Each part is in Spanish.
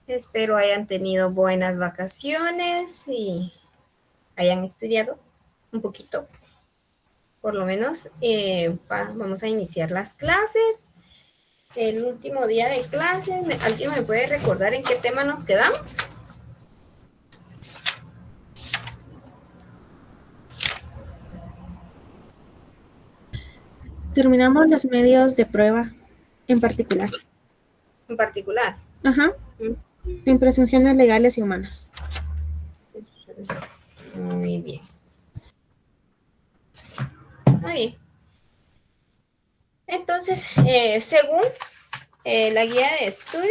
Espero hayan tenido buenas vacaciones y hayan estudiado un poquito, por lo menos. Vamos a iniciar las clases. El último día de clases, ¿alguien me puede recordar en qué tema nos quedamos? Terminamos los medios de prueba en particular. En particular. Ajá. En presunciones legales y humanas. Muy bien. Muy bien. Entonces, según la guía de estudio,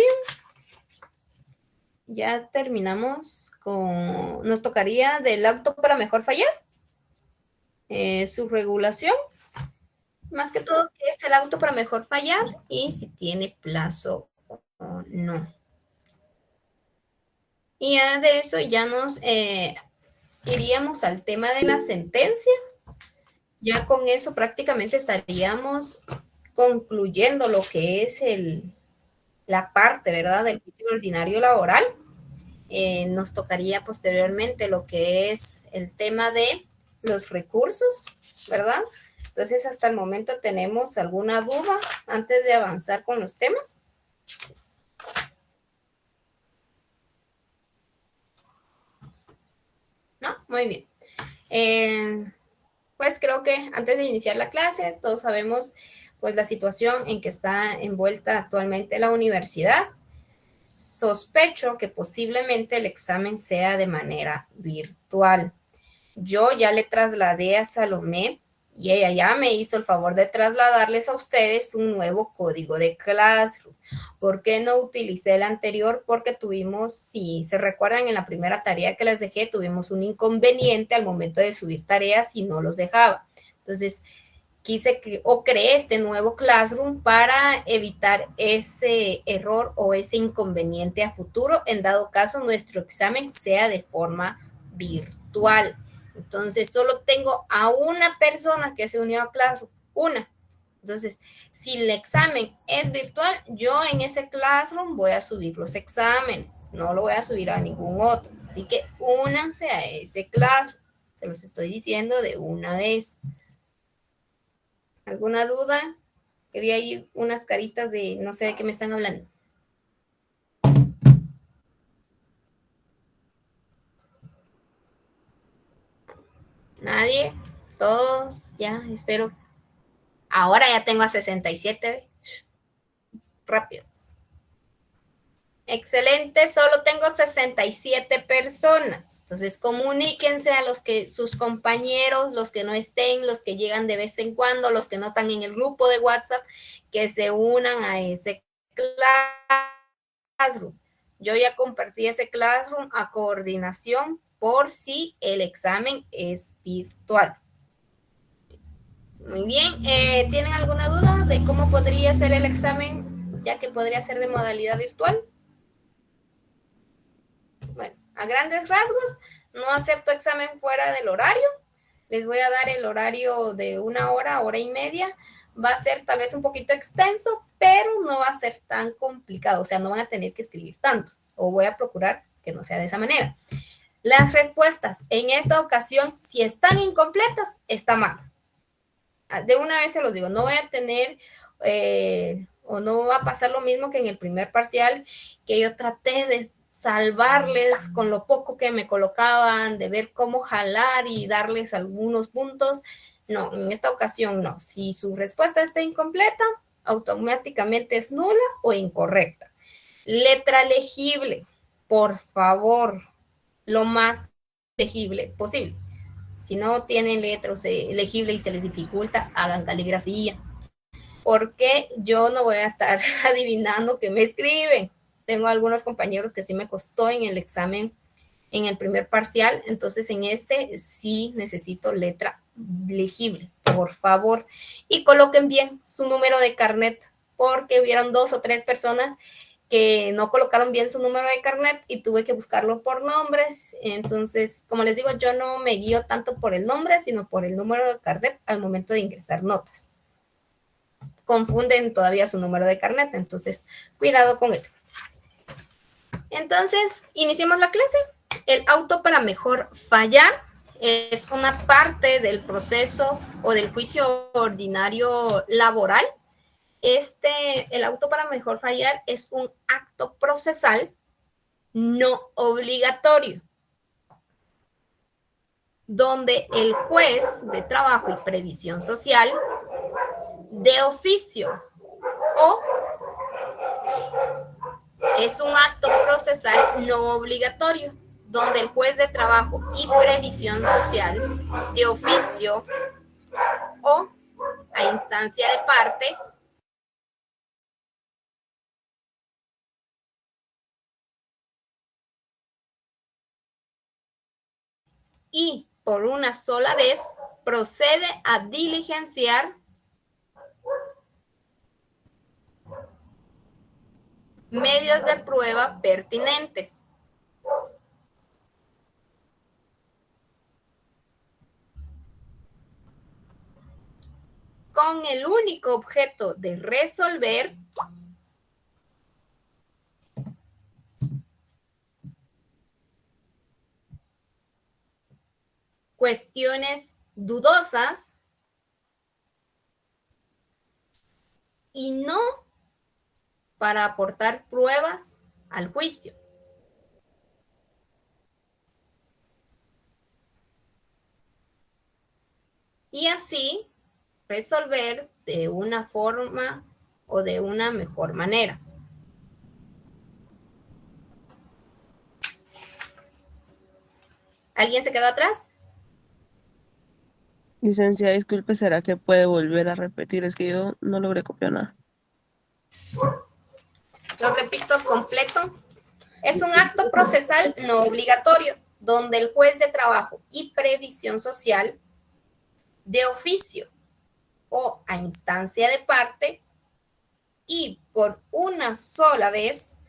ya terminamos con, nos tocaría del auto para mejor fallar, su regulación, más que todo, qué es el auto para mejor fallar y si tiene plazo o no. Y ya de eso ya nos iríamos al tema de la sentencia. Ya con eso prácticamente estaríamos concluyendo lo que es la parte, ¿verdad?, del juicio ordinario laboral. Nos tocaría posteriormente lo que es el tema de los recursos, ¿verdad? Entonces, hasta el momento, ¿tenemos alguna duda antes de avanzar con los temas? ¿No? Muy bien. Pues creo que antes de iniciar la clase, todos sabemos pues la situación en que está envuelta actualmente la universidad. Sospecho que posiblemente el examen sea de manera virtual. Yo ya le trasladé a Salomé y ella ya me hizo el favor de trasladarles a ustedes un nuevo código de Classroom. ¿Por qué no utilicé el anterior? Porque tuvimos, si se recuerdan en la primera tarea que les dejé, tuvimos un inconveniente al momento de subir tareas y no los dejaba. Entonces, creé este nuevo Classroom para evitar ese error o ese inconveniente a futuro, en dado caso nuestro examen sea de forma virtual. Entonces, solo tengo a una persona que se unió a Classroom, una. Entonces, si el examen es virtual, yo en ese Classroom voy a subir los exámenes, no lo voy a subir a ningún otro. Así que únanse a ese Classroom, se los estoy diciendo de una vez. ¿Alguna duda? Que vi ahí unas caritas de no sé de qué me están hablando. ¿Nadie? ¿Todos? Ya, espero. Ahora ya tengo a 67. Rápidos. Excelente, solo tengo 67 personas. Entonces, comuníquense a sus compañeros, los que no estén, los que llegan de vez en cuando, los que no están en el grupo de WhatsApp, que se unan a ese Classroom. Yo ya compartí ese Classroom a coordinación por si el examen es virtual. Muy bien, ¿tienen alguna duda de cómo podría ser el examen, ya que podría ser de modalidad virtual? Bueno, a grandes rasgos, no acepto examen fuera del horario. Les voy a dar el horario de una hora, hora y media. Va a ser tal vez un poquito extenso, pero no va a ser tan complicado. O sea, no van a tener que escribir tanto. O voy a procurar que no sea de esa manera. Las respuestas en esta ocasión, si están incompletas, está mal. De una vez se los digo, no voy a tener o no va a pasar lo mismo que en el primer parcial, que yo traté de salvarles con lo poco que me colocaban, de ver cómo jalar y darles algunos puntos. No, en esta ocasión no. Si su respuesta está incompleta, automáticamente es nula o incorrecta. Letra legible, por favor, lo más legible posible. Si no tienen letras legibles y se les dificulta, hagan caligrafía. Porque yo no voy a estar adivinando qué me escriben. Tengo algunos compañeros que sí me costó en el examen, en el primer parcial, entonces en este sí necesito letra legible, por favor. Y coloquen bien su número de carnet, porque hubieron 2 o 3 personas que no colocaron bien su número de carnet y tuve que buscarlo por nombres. Entonces, como les digo, yo no me guío tanto por el nombre, sino por el número de carnet al momento de ingresar notas. Confunden todavía su número de carnet, entonces cuidado con eso. Entonces, iniciemos la clase. El auto para mejor fallar es una parte del proceso o del juicio ordinario laboral. El auto para mejor fallar es un acto procesal no obligatorio, donde el juez de trabajo y previsión social, de oficio o es un acto procesal no obligatorio, donde el juez de trabajo y previsión social, de oficio o a instancia de parte, y por una sola vez procede a diligenciar medios de prueba pertinentes con el único objeto de resolver cuestiones dudosas y no para aportar pruebas al juicio. Y así resolver de una forma o de una mejor manera. ¿Alguien se quedó atrás? Licenciada, disculpe, ¿será que puede volver a repetir? Es que yo no logré copiar nada. Lo repito completo. Es un acto procesal no obligatorio, donde el juez de trabajo y previsión social, de oficio o a instancia de parte, y por una sola vez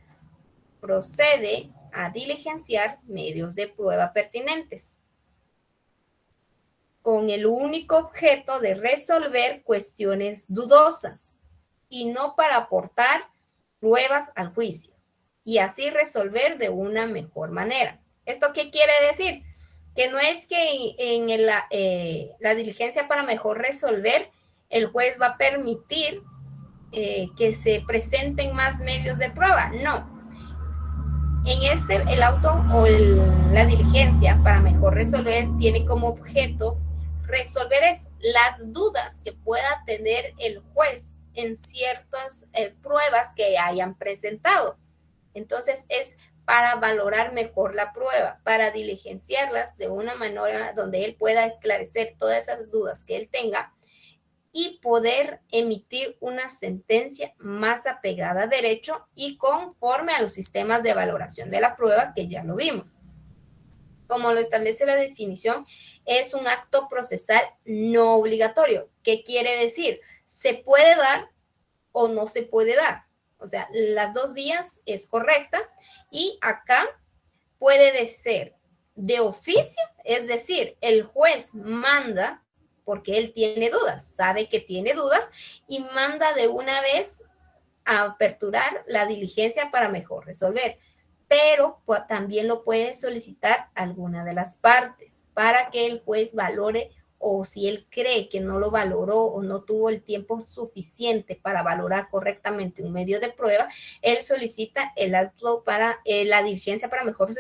procede a diligenciar medios de prueba pertinentes, con el único objeto de resolver cuestiones dudosas y no para aportar pruebas al juicio, y así resolver de una mejor manera. ¿Esto qué quiere decir? Que no es que en la diligencia para mejor resolver, el juez va a permitir que se presenten más medios de prueba. No, el auto o la diligencia para mejor resolver tiene como objeto resolver eso, las dudas que pueda tener el juez en ciertas pruebas que hayan presentado. Entonces es para valorar mejor la prueba, para diligenciarlas de una manera donde él pueda esclarecer todas esas dudas que él tenga y poder emitir una sentencia más apegada a derecho y conforme a los sistemas de valoración de la prueba que ya lo vimos. Como lo establece la definición, es un acto procesal no obligatorio. ¿Qué quiere decir? Se puede dar o no se puede dar. O sea, las dos vías es correcta y acá puede ser de oficio, es decir, el juez manda porque él tiene dudas, sabe que tiene dudas y manda de una vez a aperturar la diligencia para mejor resolver. Pero también lo puede solicitar alguna de las partes para que el juez valore, o si él cree que no lo valoró o no tuvo el tiempo suficiente para valorar correctamente un medio de prueba, él solicita el acto para la diligencia para mejor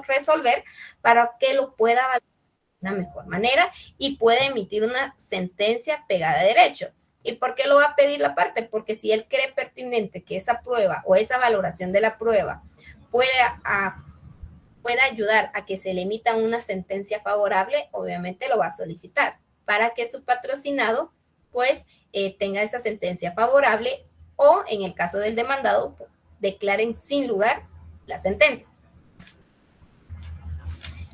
resolver para que lo pueda valorar de una mejor manera y pueda emitir una sentencia pegada a derecho. ¿Y por qué lo va a pedir la parte? Porque si él cree pertinente que esa prueba o esa valoración de la prueba pueda ayudar a que se le emita una sentencia favorable, obviamente lo va a solicitar para que su patrocinado pues tenga esa sentencia favorable o en el caso del demandado declaren sin lugar la sentencia.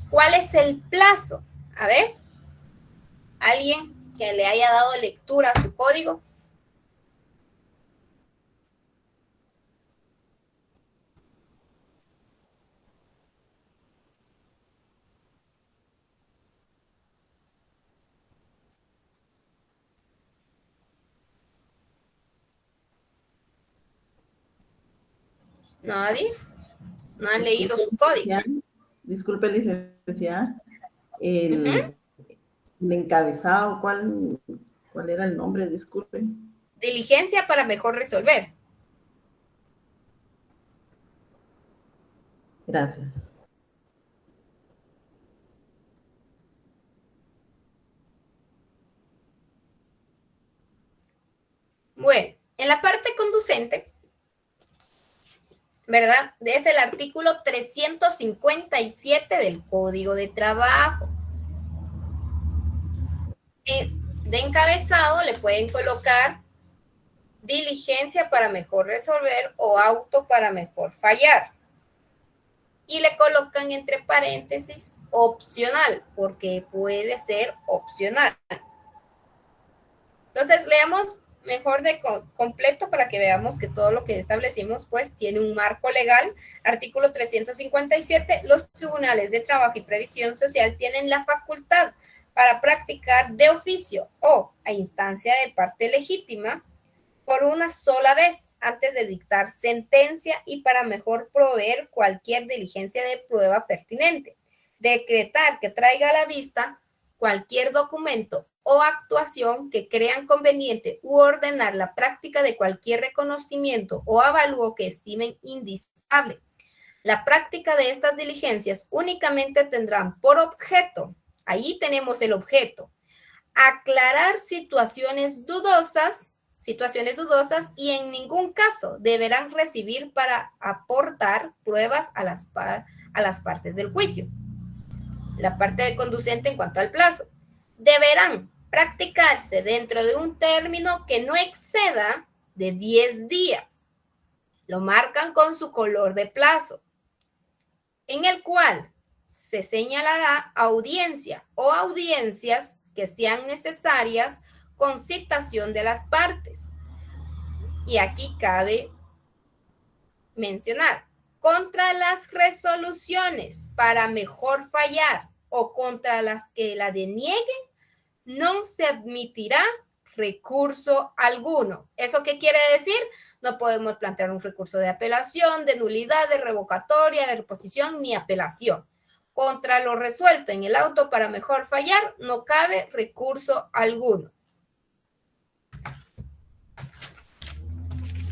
¿Cuál es el plazo? A ver, alguien que le haya dado lectura a su código. Nadie. no han leído su código. Disculpe, licenciada. Ujú. El encabezado, ¿cuál era el nombre? Disculpe. Diligencia para mejor resolver. Gracias. Bueno, en la parte conducente, ¿verdad? Es el artículo 357 del Código de Trabajo. De encabezado le pueden colocar diligencia para mejor resolver o auto para mejor fallar. Y le colocan entre paréntesis opcional, porque puede ser opcional. Entonces, leamos mejor de completo para que veamos que todo lo que establecimos pues tiene un marco legal. Artículo 357, los tribunales de trabajo y previsión social tienen la facultad para practicar de oficio o a instancia de parte legítima por una sola vez antes de dictar sentencia y para mejor proveer cualquier diligencia de prueba pertinente. Decretar que traiga a la vista cualquier documento o actuación que crean conveniente u ordenar la práctica de cualquier reconocimiento o avalúo que estimen indispensable. La práctica de estas diligencias únicamente tendrán por objeto, ahí tenemos el objeto, aclarar situaciones dudosas y en ningún caso deberán recibir para aportar pruebas a las partes del juicio. La parte de conducente en cuanto al plazo. Deberán practicarse dentro de un término que no exceda de 10 días. Lo marcan con su color de plazo, en el cual se señalará audiencia o audiencias que sean necesarias con citación de las partes. Y aquí cabe mencionar, contra las resoluciones para mejor fallar o contra las que la denieguen, no se admitirá recurso alguno. ¿Eso qué quiere decir? No podemos plantear un recurso de apelación, de nulidad, de revocatoria, de reposición, ni apelación. Contra lo resuelto en el auto para mejor fallar, no cabe recurso alguno.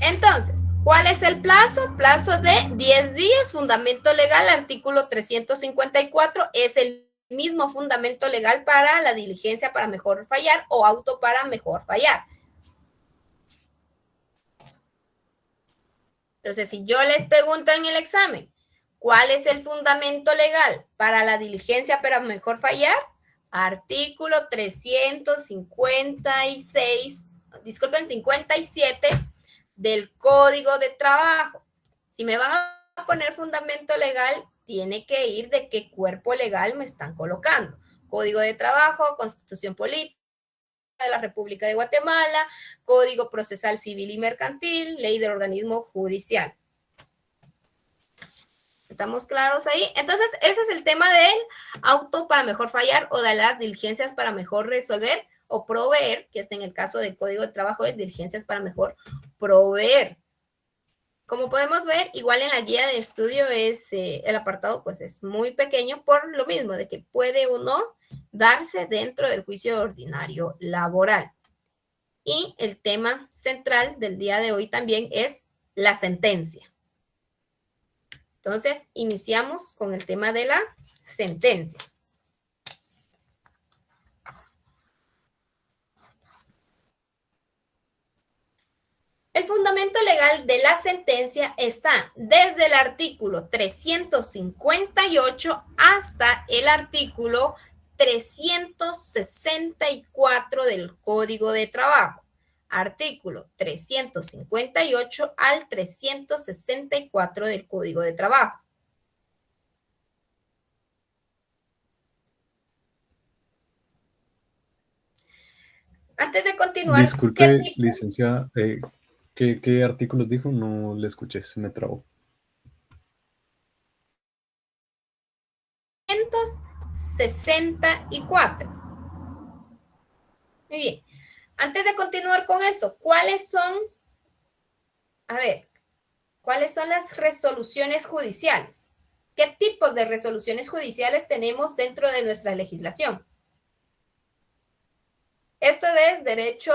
Entonces, ¿cuál es el plazo? Plazo de 10 días, fundamento legal, artículo 354, es el mismo fundamento legal para la diligencia para mejor fallar o auto para mejor fallar. Entonces, si yo les pregunto en el examen, ¿cuál es el fundamento legal para la diligencia para mejor fallar? Artículo 57 del Código de Trabajo. Si me van a poner fundamento legal, tiene que ir de qué cuerpo legal me están colocando. Código de Trabajo, Constitución Política de la República de Guatemala, Código Procesal Civil y Mercantil, Ley del Organismo Judicial. ¿Estamos claros ahí? Entonces, ese es el tema del auto para mejor fallar o de las diligencias para mejor resolver o proveer, que en el caso del Código de Trabajo es diligencias para mejor proveer. Como podemos ver, igual en la guía de estudio es el apartado pues es muy pequeño por lo mismo de que puede o no darse dentro del juicio ordinario laboral. Y el tema central del día de hoy también es la sentencia. Entonces, iniciamos con el tema de la sentencia. El fundamento legal de la sentencia está desde el artículo 358 hasta el artículo 364 del Código de Trabajo. Artículo 358 al 364 del Código de Trabajo. Antes de continuar... Disculpe, licenciada, ¿qué artículos dijo? No le escuché, se me trabó. 364. Muy bien. Antes de continuar con esto, ¿cuáles son ¿Cuáles son las resoluciones judiciales? ¿Qué tipos de resoluciones judiciales tenemos dentro de nuestra legislación? Esto es derecho,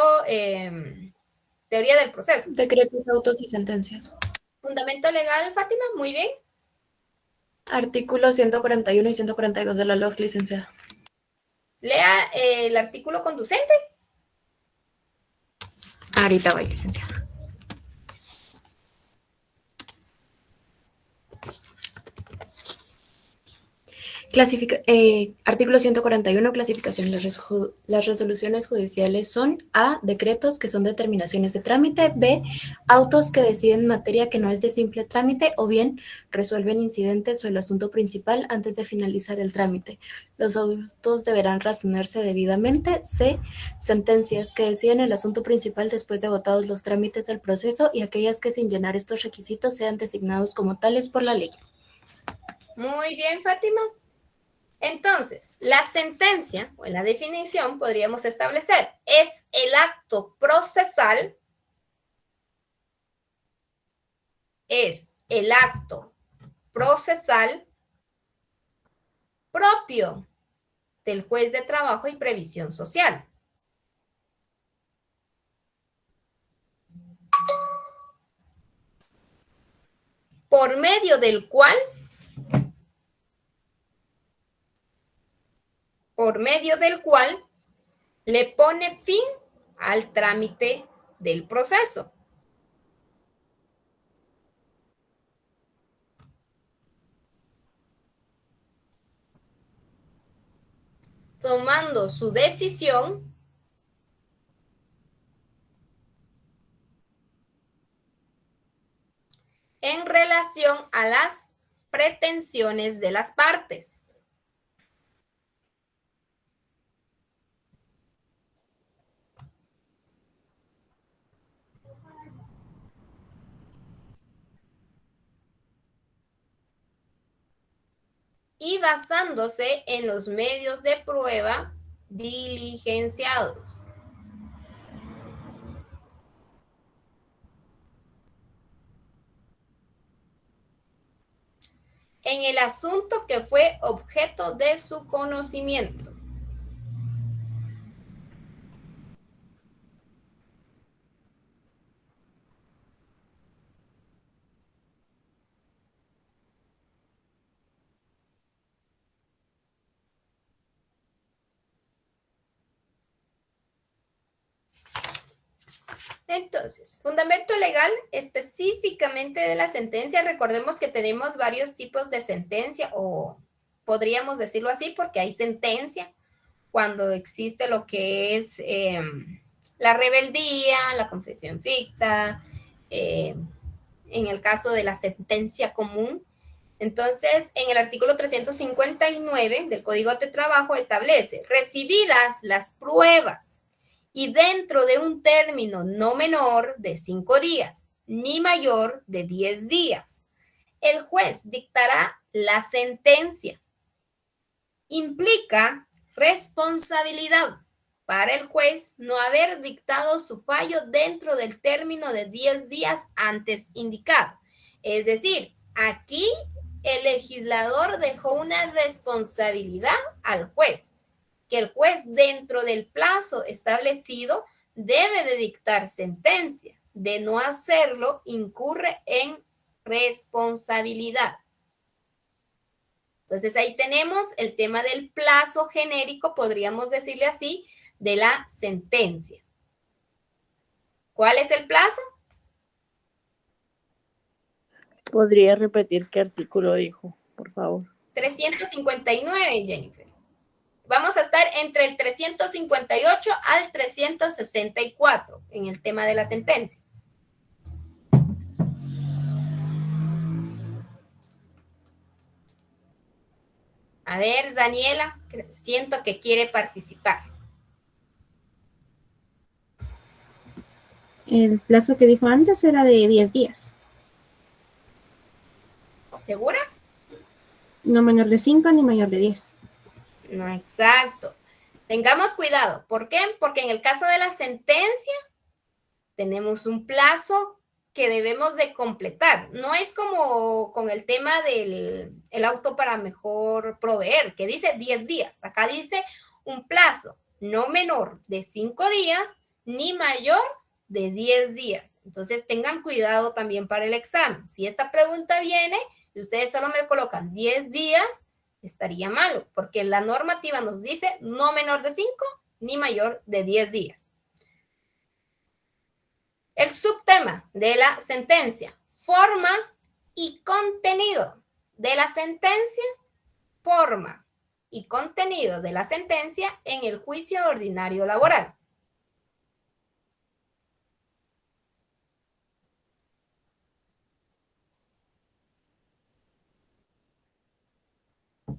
teoría del proceso. Decretos, autos y sentencias. Fundamento legal, Fátima, muy bien. Artículos 141 y 142 de la LOG, licenciada. Lea el artículo conducente. Ahorita voy, licenciada. Artículo 141, clasificación. Las resoluciones judiciales son: A, decretos, que son determinaciones de trámite; B, autos que deciden materia que no es de simple trámite, o bien resuelven incidentes o el asunto principal antes de finalizar el trámite. Los autos deberán razonarse debidamente. C, sentencias, que deciden el asunto principal después de agotados los trámites del proceso y aquellas que sin llenar estos requisitos sean designados como tales por la ley. Muy bien, Fátima. Entonces, la sentencia, o en la definición, podríamos establecer, es el acto procesal, propio del juez de trabajo y previsión social. Por medio del cual le pone fin al trámite del proceso. Tomando su decisión en relación a las pretensiones de las partes. Y basándose en los medios de prueba diligenciados. En el asunto que fue objeto de su conocimiento. Entonces, fundamento legal específicamente de la sentencia. Recordemos que tenemos varios tipos de sentencia, o podríamos decirlo así, porque hay sentencia cuando existe lo que es la rebeldía, la confesión ficta, en el caso de la sentencia común. Entonces, en el artículo 359 del Código de Trabajo establece: recibidas las pruebas y dentro de un término no menor de 5 días, ni mayor de 10 días, el juez dictará la sentencia. Implica responsabilidad para el juez no haber dictado su fallo dentro del término de 10 días antes indicado. Es decir, aquí el legislador dejó una responsabilidad al juez, que el juez dentro del plazo establecido debe de dictar sentencia. De no hacerlo, incurre en responsabilidad. Entonces ahí tenemos el tema del plazo genérico, podríamos decirle así, de la sentencia. ¿Cuál es el plazo? ¿Podría repetir qué artículo dijo, por favor? 359, Jennifer. Vamos a estar entre el 358 al 364 en el tema de la sentencia. A ver, Daniela, siento que quiere participar. El plazo que dijo antes era de 10 días. ¿Segura? No menor de 5 ni mayor de 10. No, exacto. Tengamos cuidado. ¿Por qué? Porque en el caso de la sentencia tenemos un plazo que debemos de completar. No es como con el tema del el auto para mejor proveer, que dice 10 días. Acá dice un plazo no menor de 5 días ni mayor de 10 días. Entonces tengan cuidado también para el examen. Si esta pregunta viene y ustedes solo me colocan 10 días, estaría malo, porque la normativa nos dice no menor de 5 ni mayor de 10 días. El subtema de la sentencia, forma y contenido de la sentencia, forma y contenido de la sentencia en el juicio ordinario laboral.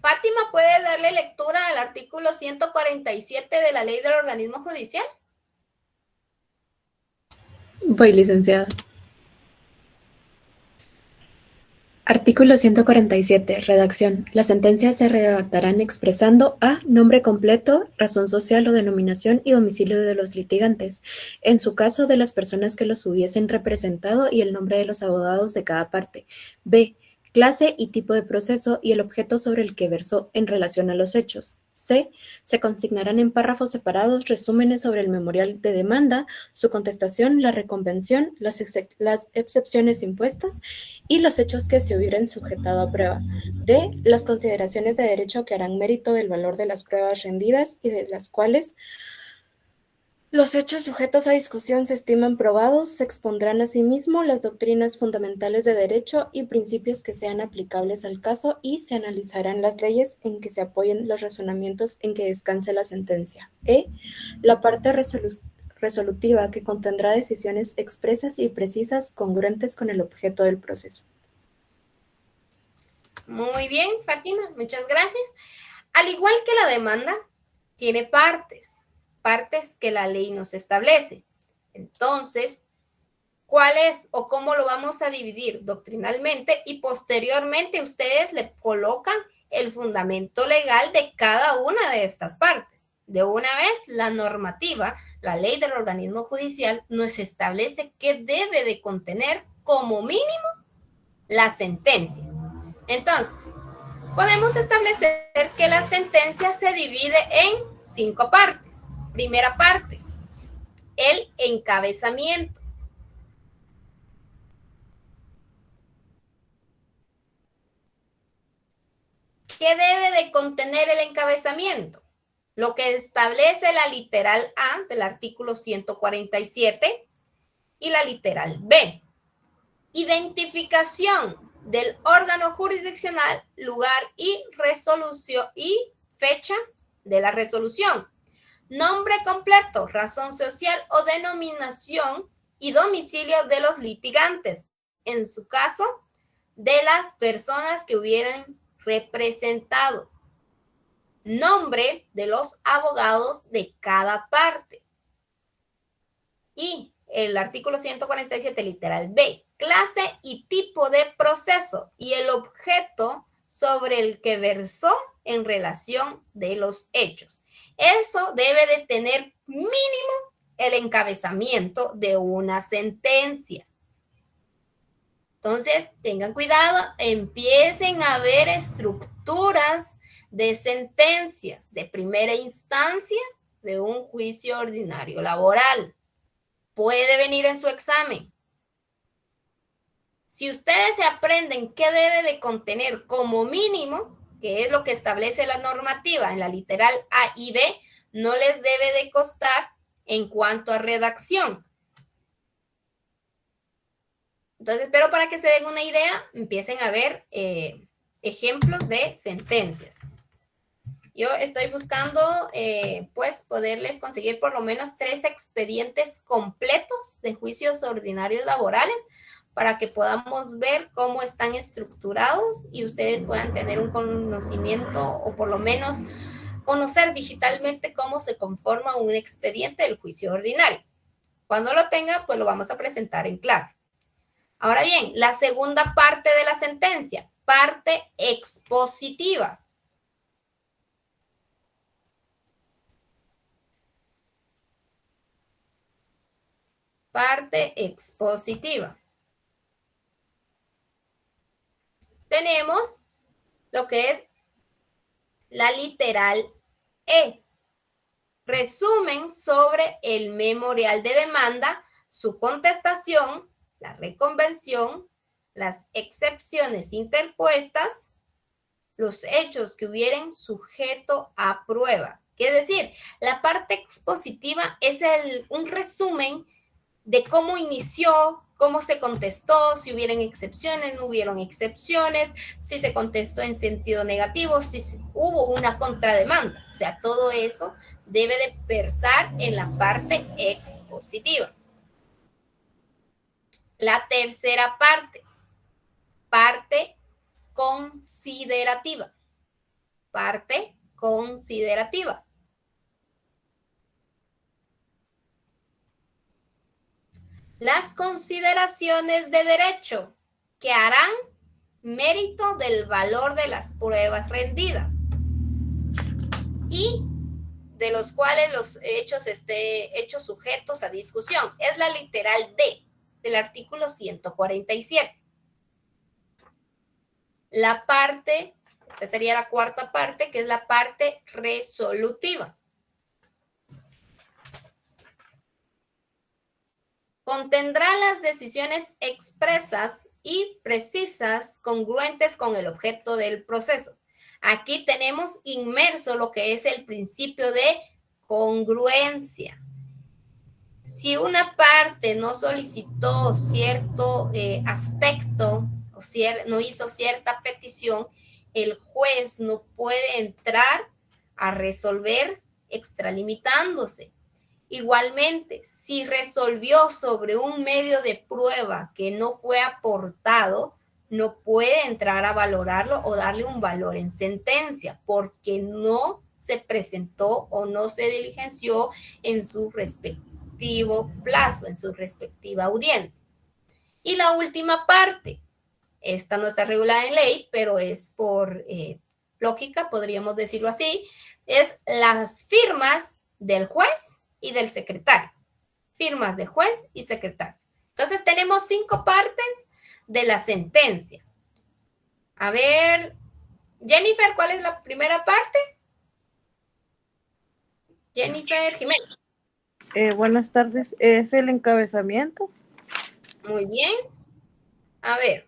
Fátima, ¿puede darle lectura al artículo 147 de la Ley del Organismo Judicial? Voy, licenciada. Artículo 147. Redacción. Las sentencias se redactarán expresando a. Nombre completo, razón social o denominación y domicilio de los litigantes, en su caso de las personas que los hubiesen representado y el nombre de los abogados de cada parte. B. Clase y tipo de proceso y el objeto sobre el que versó en relación a los hechos. C. Se consignarán en párrafos separados resúmenes sobre el memorial de demanda, su contestación, la reconvención, las excepciones impuestas y los hechos que se hubieran sujetado a prueba. D. Las consideraciones de derecho que harán mérito del valor de las pruebas rendidas y de las cuales los hechos sujetos a discusión se estiman probados, se expondrán asimismo las doctrinas fundamentales de derecho y principios que sean aplicables al caso y se analizarán las leyes en que se apoyen los razonamientos en que descanse la sentencia. E. La parte resolutiva que contendrá decisiones expresas y precisas congruentes con el objeto del proceso. Muy bien, Fátima, muchas gracias. Al igual que la demanda, tiene partes que la ley nos establece. Entonces, ¿cuál es o cómo lo vamos a dividir doctrinalmente? Y posteriormente ustedes le colocan el fundamento legal de cada una de estas partes. De una vez, la normativa, la ley del organismo judicial, nos establece qué debe de contener como mínimo la sentencia. Entonces, podemos establecer que la sentencia se divide en 5 partes. Primera parte, el encabezamiento. ¿Qué debe de contener el encabezamiento? Lo que establece la literal A del artículo 147 y la literal B. Identificación del órgano jurisdiccional, lugar y resolución y fecha de la resolución. Nombre completo, razón social o denominación y domicilio de los litigantes, en su caso, de las personas que hubieran representado. Nombre de los abogados de cada parte. Y el artículo 147, literal B, clase y tipo de proceso y el objeto sobre el que versó en relación de los hechos. Eso debe de tener mínimo el encabezamiento de una sentencia. Entonces, tengan cuidado, empiecen a ver estructuras de sentencias de primera instancia de un juicio ordinario laboral. Puede venir en su examen. Si ustedes se aprenden qué debe de contener como mínimo, que es lo que establece la normativa en la literal A y B, no les debe de costar en cuanto a redacción. Entonces, pero para que se den una idea, empiecen a ver ejemplos de sentencias. Yo estoy buscando, pues, poderles conseguir por lo menos 3 expedientes completos de juicios ordinarios laborales para que podamos ver cómo están estructurados y ustedes puedan tener un conocimiento o por lo menos conocer digitalmente cómo se conforma un expediente del juicio ordinario. Cuando lo tenga, pues lo vamos a presentar en clase. Ahora bien, la segunda parte de la sentencia, parte expositiva. Parte expositiva. tenemos lo que es la literal E. Resumen sobre el memorial de demanda, su contestación, la reconvención, las excepciones interpuestas, los hechos que hubieren sujeto a prueba. Es decir, la parte expositiva es un resumen de cómo inició, cómo se contestó, si hubieron excepciones, no hubieron excepciones, si se contestó en sentido negativo, si hubo una contrademanda. O sea, todo eso debe de versar en la parte expositiva. La tercera parte, parte considerativa. Parte considerativa. Las consideraciones de derecho que harán mérito del valor de las pruebas rendidas y de los cuales los hechos hechos sujetos a discusión. Es la literal D del artículo 147. La parte, esta sería la cuarta parte, que es la parte resolutiva. Contendrá las decisiones expresas y precisas congruentes con el objeto del proceso. Aquí tenemos inmerso lo que es el principio de congruencia. Si una parte no solicitó cierto aspecto o no hizo cierta petición, el juez no puede entrar a resolver extralimitándose. Igualmente, si resolvió sobre un medio de prueba que no fue aportado, no puede entrar a valorarlo o darle un valor en sentencia porque no se presentó o no se diligenció en su respectivo plazo, en su respectiva audiencia. Y la última parte, esta no está regulada en ley, pero es por lógica, podríamos decirlo así, es las firmas del juez y del secretario. Firmas de juez y secretario. Entonces tenemos 5 partes de la sentencia. A ver, Jennifer, ¿cuál es la primera parte? Jennifer Jiménez. Buenas tardes. ¿Es el encabezamiento? Muy bien. A ver,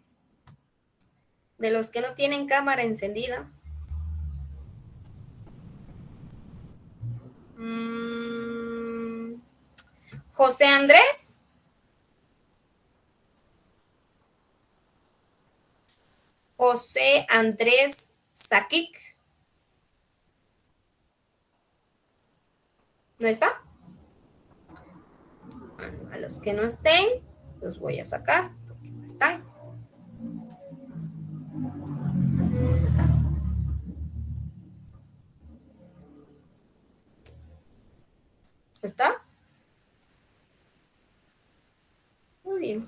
de los que no tienen cámara encendida. José Andrés. José Andrés Sakic. ¿No está? Bueno, a los que no estén, los voy a sacar porque no están. ¿Está? Muy bien.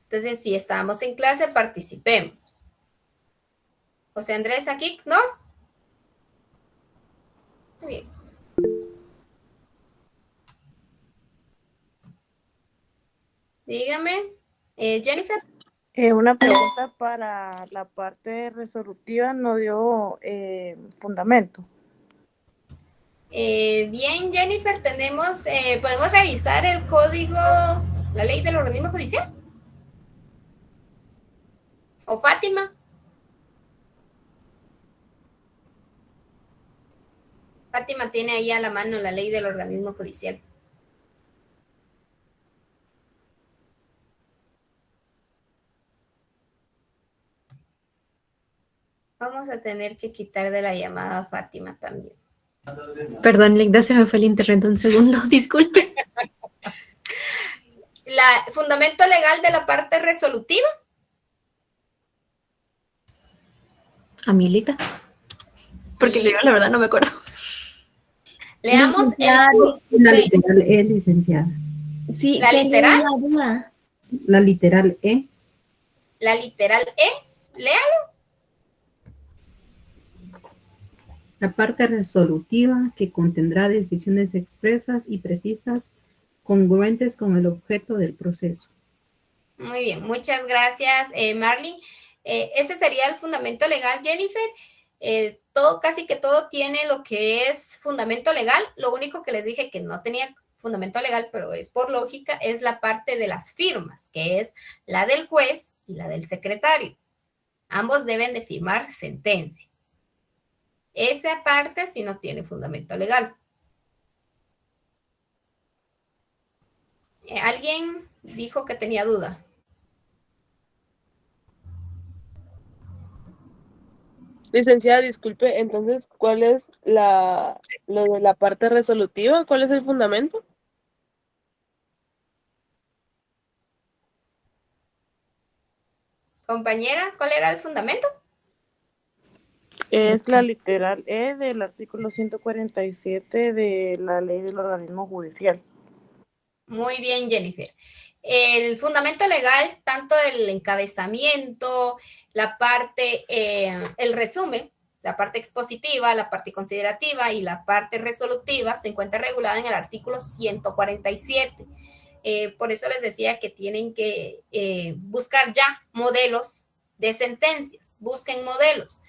Entonces, si estamos en clase, participemos. José Andrés aquí, ¿no? Muy bien. Dígame, Jennifer. Una pregunta para la parte resolutiva, no dio fundamento. Bien, Jennifer, podemos revisar el código, la ley del organismo judicial. ¿O Fátima? Fátima tiene ahí a la mano la ley del organismo judicial. Vamos a tener que quitar de la llamada a Fátima también. Perdón, Linda, se me fue el internet un segundo, disculpe. Fundamento legal de la parte resolutiva. Amilita. Porque Sí. le digo la verdad, no me acuerdo. Leamos La literal E, licenciada. Sí, ¿La tengo literal? una duda. La literal E. la literal E. Léalo. La parte resolutiva que contendrá decisiones expresas y precisas congruentes con el objeto del proceso. Muy bien, muchas gracias, Marlene. Ese sería el fundamento legal, Jennifer. Casi que todo tiene lo que es fundamento legal. Lo único que les dije que no tenía fundamento legal, pero es por lógica, es la parte de las firmas, que es la del juez y la del secretario. Ambos deben de firmar sentencia. Esa parte sí no tiene fundamento legal. ¿Alguien dijo que tenía duda? Licenciada, disculpe, entonces, ¿cuál es lo de la parte resolutiva? ¿Cuál es el fundamento? Compañera, ¿cuál era el fundamento? Es la literal E del artículo 147 de la ley del organismo judicial. Muy bien, Jennifer. El fundamento legal, tanto del encabezamiento, la parte, el resumen, la parte expositiva, la parte considerativa y la parte resolutiva, se encuentra regulada en el artículo 147. Por eso les decía que tienen que buscar ya modelos de sentencias, busquen modelos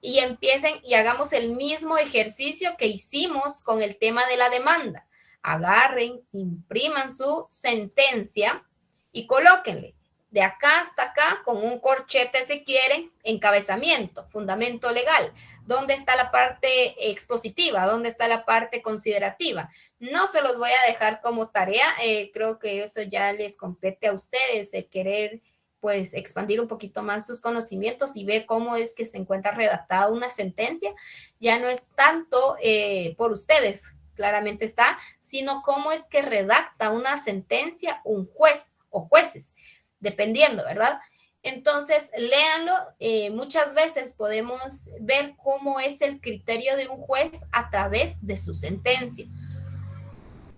y empiecen y hagamos el mismo ejercicio que hicimos con el tema de la demanda. Agarren, impriman su sentencia y colóquenle de acá hasta acá con un corchete si quieren, encabezamiento, fundamento legal, dónde está la parte expositiva, dónde está la parte considerativa. No se los voy a dejar como tarea, creo que eso ya les compete a ustedes, el querer pues expandir un poquito más sus conocimientos y ver cómo es que se encuentra redactada una sentencia, ya no es tanto por ustedes, claramente está, sino cómo es que redacta una sentencia un juez o jueces, dependiendo, ¿verdad? Entonces, léanlo. Muchas veces podemos ver cómo es el criterio de un juez a través de su sentencia.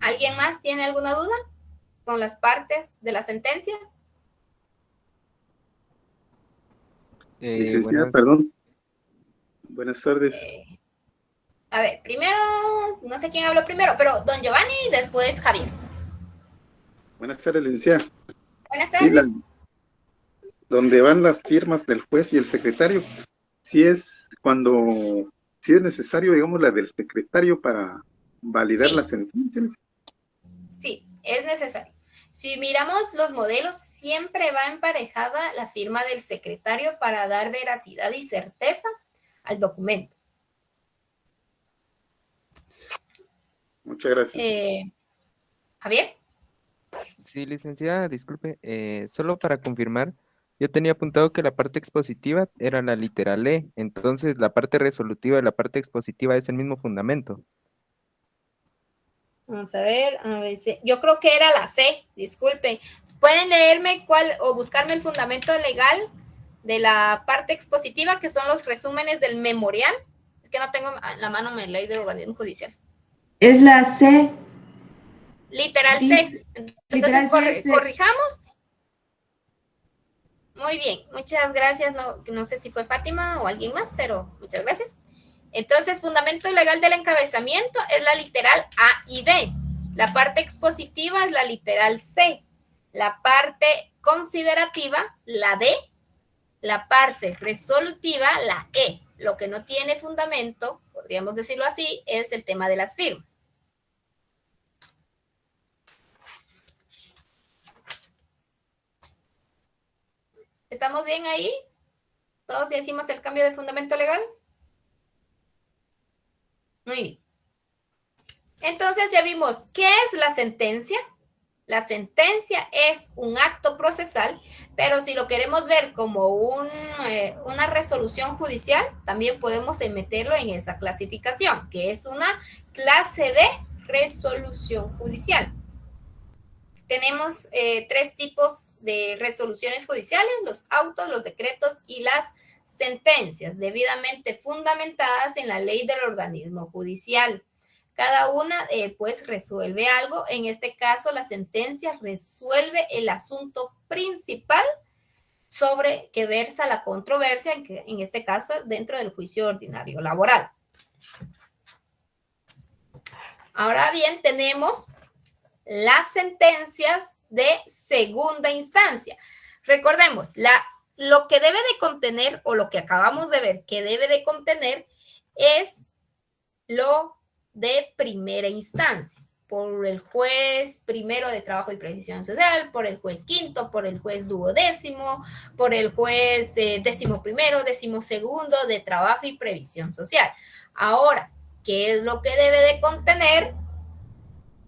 ¿Alguien más tiene alguna duda con las partes de la sentencia? Licenciada, perdón. Buenas tardes. A ver, primero, no sé quién habló primero, pero don Giovanni y después Javier. Buenas tardes, licenciada. Buenas tardes. Sí, donde van las firmas del juez y el secretario, si es necesario, digamos, la del secretario para validar la sentencia. Sí, es necesario. Si miramos los modelos, siempre va emparejada la firma del secretario para dar veracidad y certeza al documento. Muchas gracias. Javier. Sí, licenciada, disculpe, solo para confirmar, yo tenía apuntado que la parte expositiva era la literal E, entonces la parte resolutiva y la parte expositiva es el mismo fundamento. Vamos a ver, yo creo que era la C, disculpen. ¿Pueden leerme cuál o buscarme el fundamento legal de la parte expositiva, que son los resúmenes del memorial? Es que no tengo en la mano mi ley del organismo judicial. Es la C. Literal C. Entonces, corrijamos. Muy bien, muchas gracias. No sé si fue Fátima o alguien más, pero muchas gracias. Entonces, fundamento legal del encabezamiento es la literal A y B. La parte expositiva es la literal C. La parte considerativa, la D. La parte resolutiva, la E. Lo que no tiene fundamento, podríamos decirlo así, es el tema de las firmas. ¿Estamos bien ahí? ¿Todos ya hicimos el cambio de fundamento legal? Muy bien. Entonces ya vimos qué es la sentencia. La sentencia es un acto procesal, pero si lo queremos ver como una resolución judicial, también podemos meterlo en esa clasificación, que es una clase de resolución judicial. Tenemos 3 tipos de resoluciones judiciales: los autos, los decretos y las sentencias, debidamente fundamentadas en la ley del organismo judicial. Cada una, pues, resuelve algo. En este caso, la sentencia resuelve el asunto principal sobre que versa la controversia, en este caso, dentro del juicio ordinario laboral. Ahora bien, tenemos las sentencias de segunda instancia. Recordemos, lo que debe de contener, o lo que acabamos de ver que debe de contener, es lo de primera instancia, por el juez primero de trabajo y previsión social, por el juez quinto, por el juez duodécimo, por el juez 11º, 12º de trabajo y previsión social. Ahora, ¿qué es lo que debe de contener?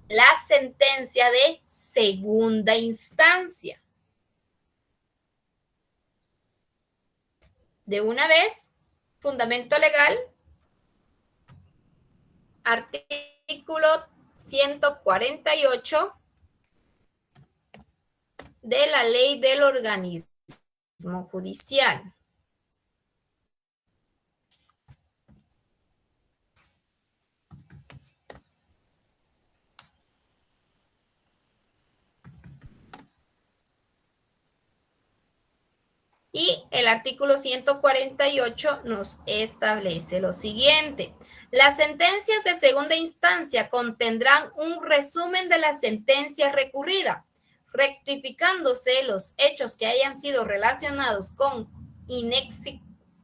La sentencia de segunda instancia. De una vez, fundamento legal, artículo 148 de la ley del organismo judicial. Y el artículo 148 nos establece lo siguiente. Las sentencias de segunda instancia contendrán un resumen de la sentencia recurrida, rectificándose los hechos que hayan sido relacionados con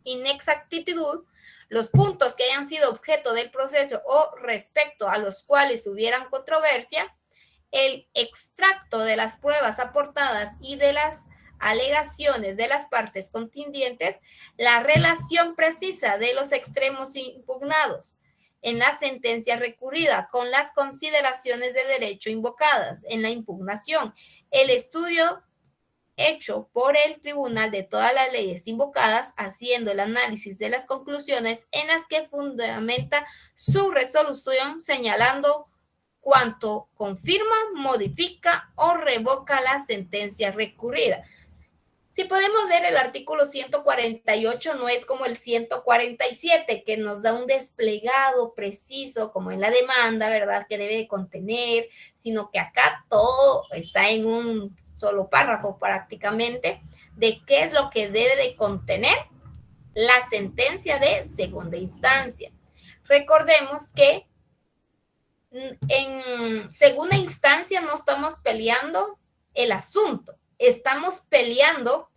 inexactitud, los puntos que hayan sido objeto del proceso o respecto a los cuales hubieran controversia, el extracto de las pruebas aportadas y de las alegaciones de las partes contendientes, la relación precisa de los extremos impugnados en la sentencia recurrida con las consideraciones de derecho invocadas en la impugnación, el estudio hecho por el tribunal de todas las leyes invocadas, haciendo el análisis de las conclusiones en las que fundamenta su resolución, señalando cuanto confirma, modifica o revoca la sentencia recurrida. Si podemos ver, el artículo 148 no es como el 147, que nos da un desplegado preciso, como en la demanda, ¿verdad?, que debe de contener, sino que acá todo está en un solo párrafo prácticamente, de qué es lo que debe de contener la sentencia de segunda instancia. Recordemos que en segunda instancia no estamos peleando el asunto, estamos peleando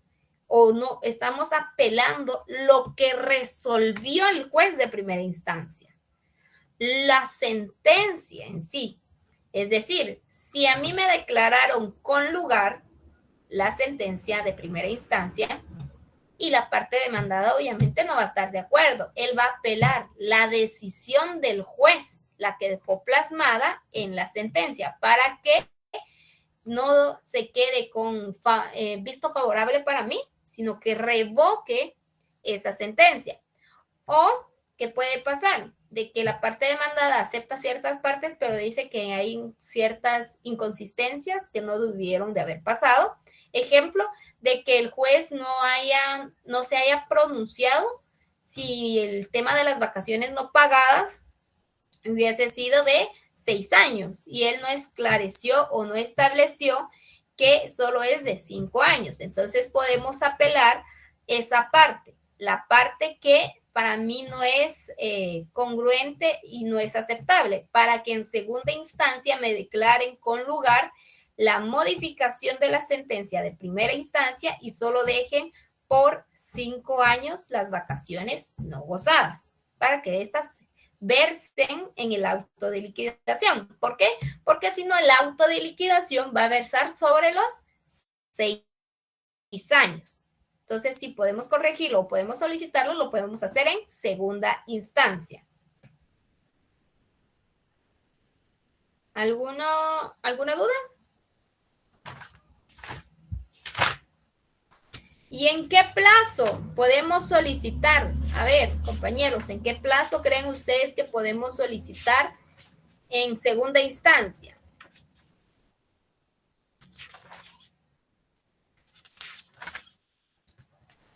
o no, estamos apelando lo que resolvió el juez de primera instancia, la sentencia en sí. Es decir, si a mí me declararon con lugar la sentencia de primera instancia y la parte demandada obviamente no va a estar de acuerdo, él va a apelar la decisión del juez, la que dejó plasmada en la sentencia, para que no se quede con visto favorable para mí, sino que revoque esa sentencia. O, ¿qué puede pasar? De que la parte demandada acepta ciertas partes, pero dice que hay ciertas inconsistencias que no debieron de haber pasado. Ejemplo, de que el juez no se haya pronunciado si el tema de las vacaciones no pagadas hubiese sido de 6 años y él no esclareció o no estableció que solo es de 5 años. Entonces podemos apelar esa parte, la parte que para mí no es congruente y no es aceptable, para que en segunda instancia me declaren con lugar la modificación de la sentencia de primera instancia y solo dejen por 5 años las vacaciones no gozadas, para que estas versen en el auto de liquidación. ¿Por qué? Porque si no, el auto de liquidación va a versar sobre los 6 años. Entonces, si podemos corregirlo o podemos solicitarlo, lo podemos hacer en segunda instancia. ¿Alguna duda? ¿Y en qué plazo podemos solicitar? A ver, compañeros, ¿en qué plazo creen ustedes que podemos solicitar en segunda instancia?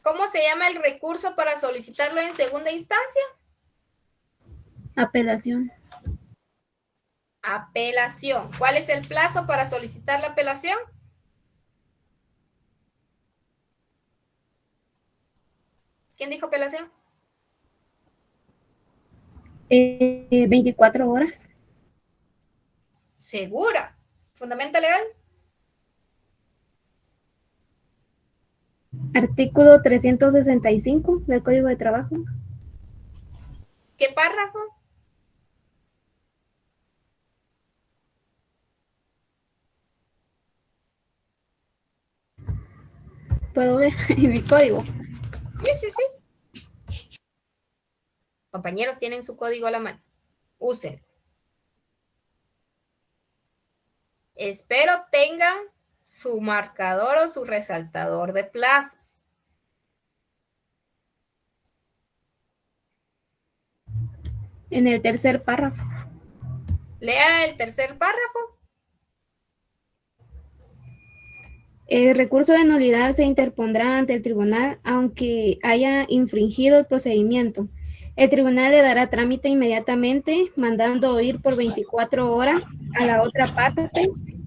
¿Cómo se llama el recurso para solicitarlo en segunda instancia? Apelación. Apelación. ¿Cuál es el plazo para solicitar la apelación? ¿Quién dijo apelación? 24 horas. ¿Segura? Fundamento legal. Artículo 365 del Código de Trabajo. ¿Qué párrafo? Puedo ver en mi código. Sí, sí, sí. Compañeros, tienen su código a la mano. Úsenlo. Espero tengan su marcador o su resaltador de plazos. En el tercer párrafo. Lea el tercer párrafo. El recurso de nulidad se interpondrá ante el tribunal aunque haya infringido el procedimiento. El tribunal le dará trámite inmediatamente, mandando oír por 24 horas a la otra parte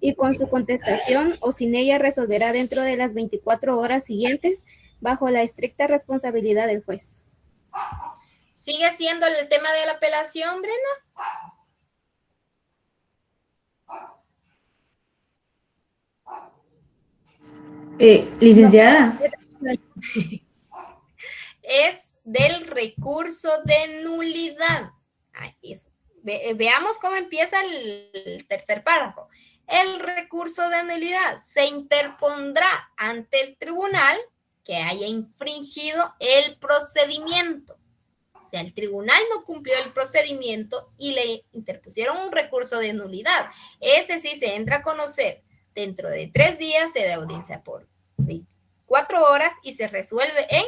y con su contestación o sin ella resolverá dentro de las 24 horas siguientes bajo la estricta responsabilidad del juez. ¿Sigue siendo el tema de la apelación, Brenda? Licenciada. Es del recurso de nulidad. Veamos cómo empieza el tercer párrafo. El recurso de nulidad se interpondrá ante el tribunal que haya infringido el procedimiento. O sea, el tribunal no cumplió el procedimiento y le interpusieron un recurso de nulidad. Ese sí se entra a conocer dentro de 3 días, se da audiencia por 24 horas y se resuelve en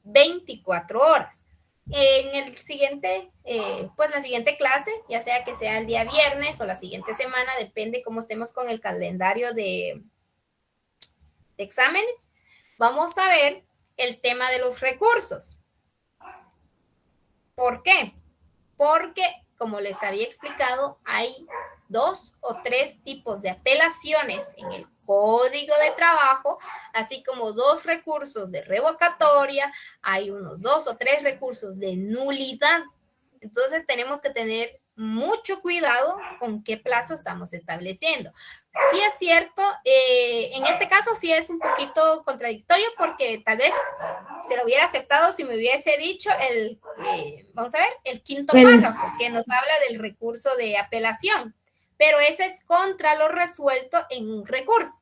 24 horas. En el siguiente, pues la siguiente clase, ya sea que sea el día viernes o la siguiente semana, depende cómo estemos con el calendario de exámenes, vamos a ver el tema de los recursos. ¿Por qué? Porque, como les había explicado, hay 2 o 3 tipos de apelaciones en el Código de Trabajo, así como 2 recursos de revocatoria, hay unos 2 o 3 recursos de nulidad. Entonces tenemos que tener mucho cuidado con qué plazo estamos estableciendo. Sí es cierto, en este caso sí es un poquito contradictorio porque tal vez se lo hubiera aceptado si me hubiese dicho vamos a ver, el quinto párrafo que nos habla del recurso de apelación, pero ese es contra lo resuelto en un recurso.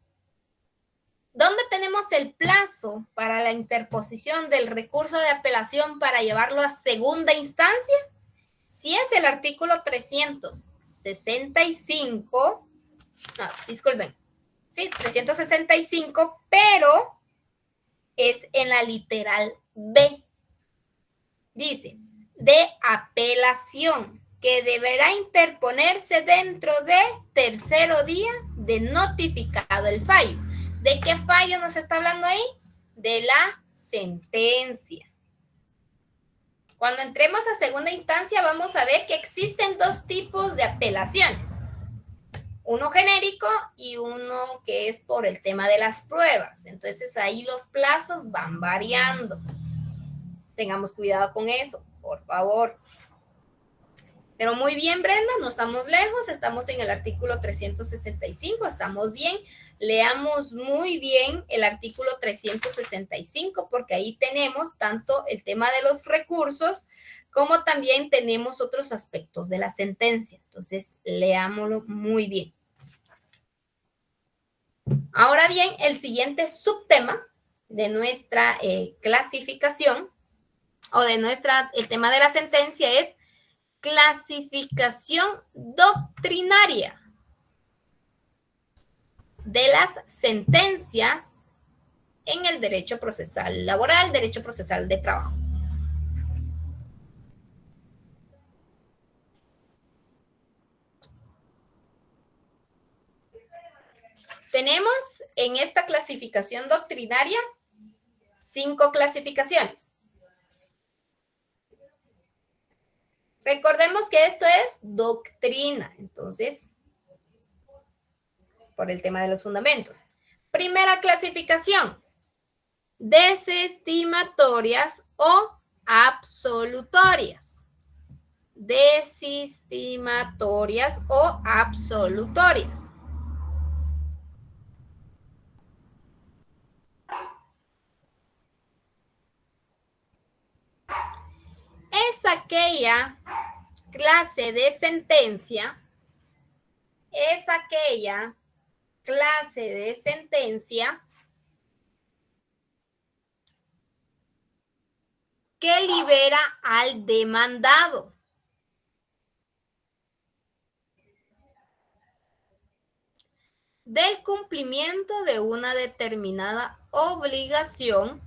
¿Dónde tenemos el plazo para la interposición del recurso de apelación para llevarlo a segunda instancia? Si es el artículo 365, no, disculpen, sí, 365, pero es en la literal B. Dice, de apelación, que deberá interponerse dentro de tercero día de notificado el fallo. ¿De qué fallo nos está hablando ahí? De la sentencia. Cuando entremos a segunda instancia vamos a ver que existen 2 tipos de apelaciones. Uno genérico y uno que es por el tema de las pruebas. Entonces ahí los plazos van variando. Tengamos cuidado con eso, por favor. Pero muy bien, Brenda, no estamos lejos, estamos en el artículo 365, estamos bien. Leamos muy bien el artículo 365 porque ahí tenemos tanto el tema de los recursos como también tenemos otros aspectos de la sentencia. Entonces, leámoslo muy bien. Ahora bien, el siguiente subtema de nuestra clasificación o de el tema de la sentencia es clasificación doctrinaria de las sentencias en el derecho procesal laboral, derecho procesal de trabajo. Tenemos en esta clasificación doctrinaria 5 clasificaciones. Recordemos que esto es doctrina, entonces, por el tema de los fundamentos. Primera clasificación, desestimatorias o absolutorias. Desestimatorias o absolutorias. es aquella clase de sentencia, que libera al demandado. Del cumplimiento de una determinada obligación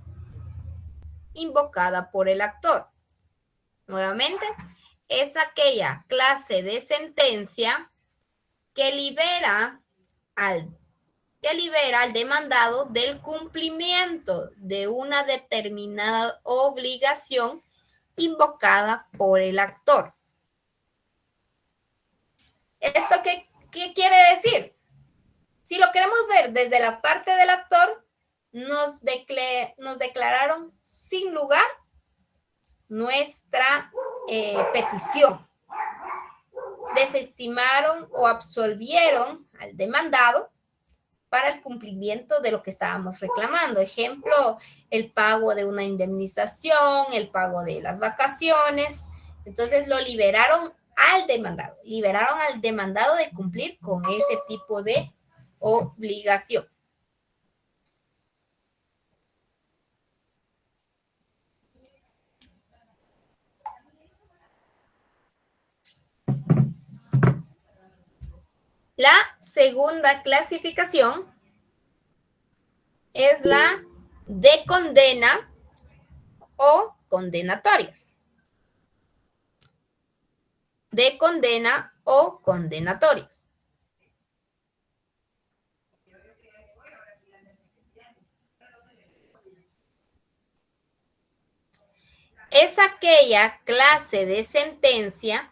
invocada por el actor. Nuevamente, es aquella clase de sentencia que libera al demandado del cumplimiento de una determinada obligación invocada por el actor. ¿Esto qué quiere decir? Si lo queremos ver desde la parte del actor, nos declararon sin lugar nuestra petición. Desestimaron o absolvieron al demandado para el cumplimiento de lo que estábamos reclamando. Ejemplo, el pago de una indemnización, el pago de las vacaciones. Entonces lo liberaron al demandado. Liberaron al demandado de cumplir con ese tipo de obligación. La segunda clasificación es la de condena o condenatorias. De condena o condenatorias. Es aquella clase de sentencia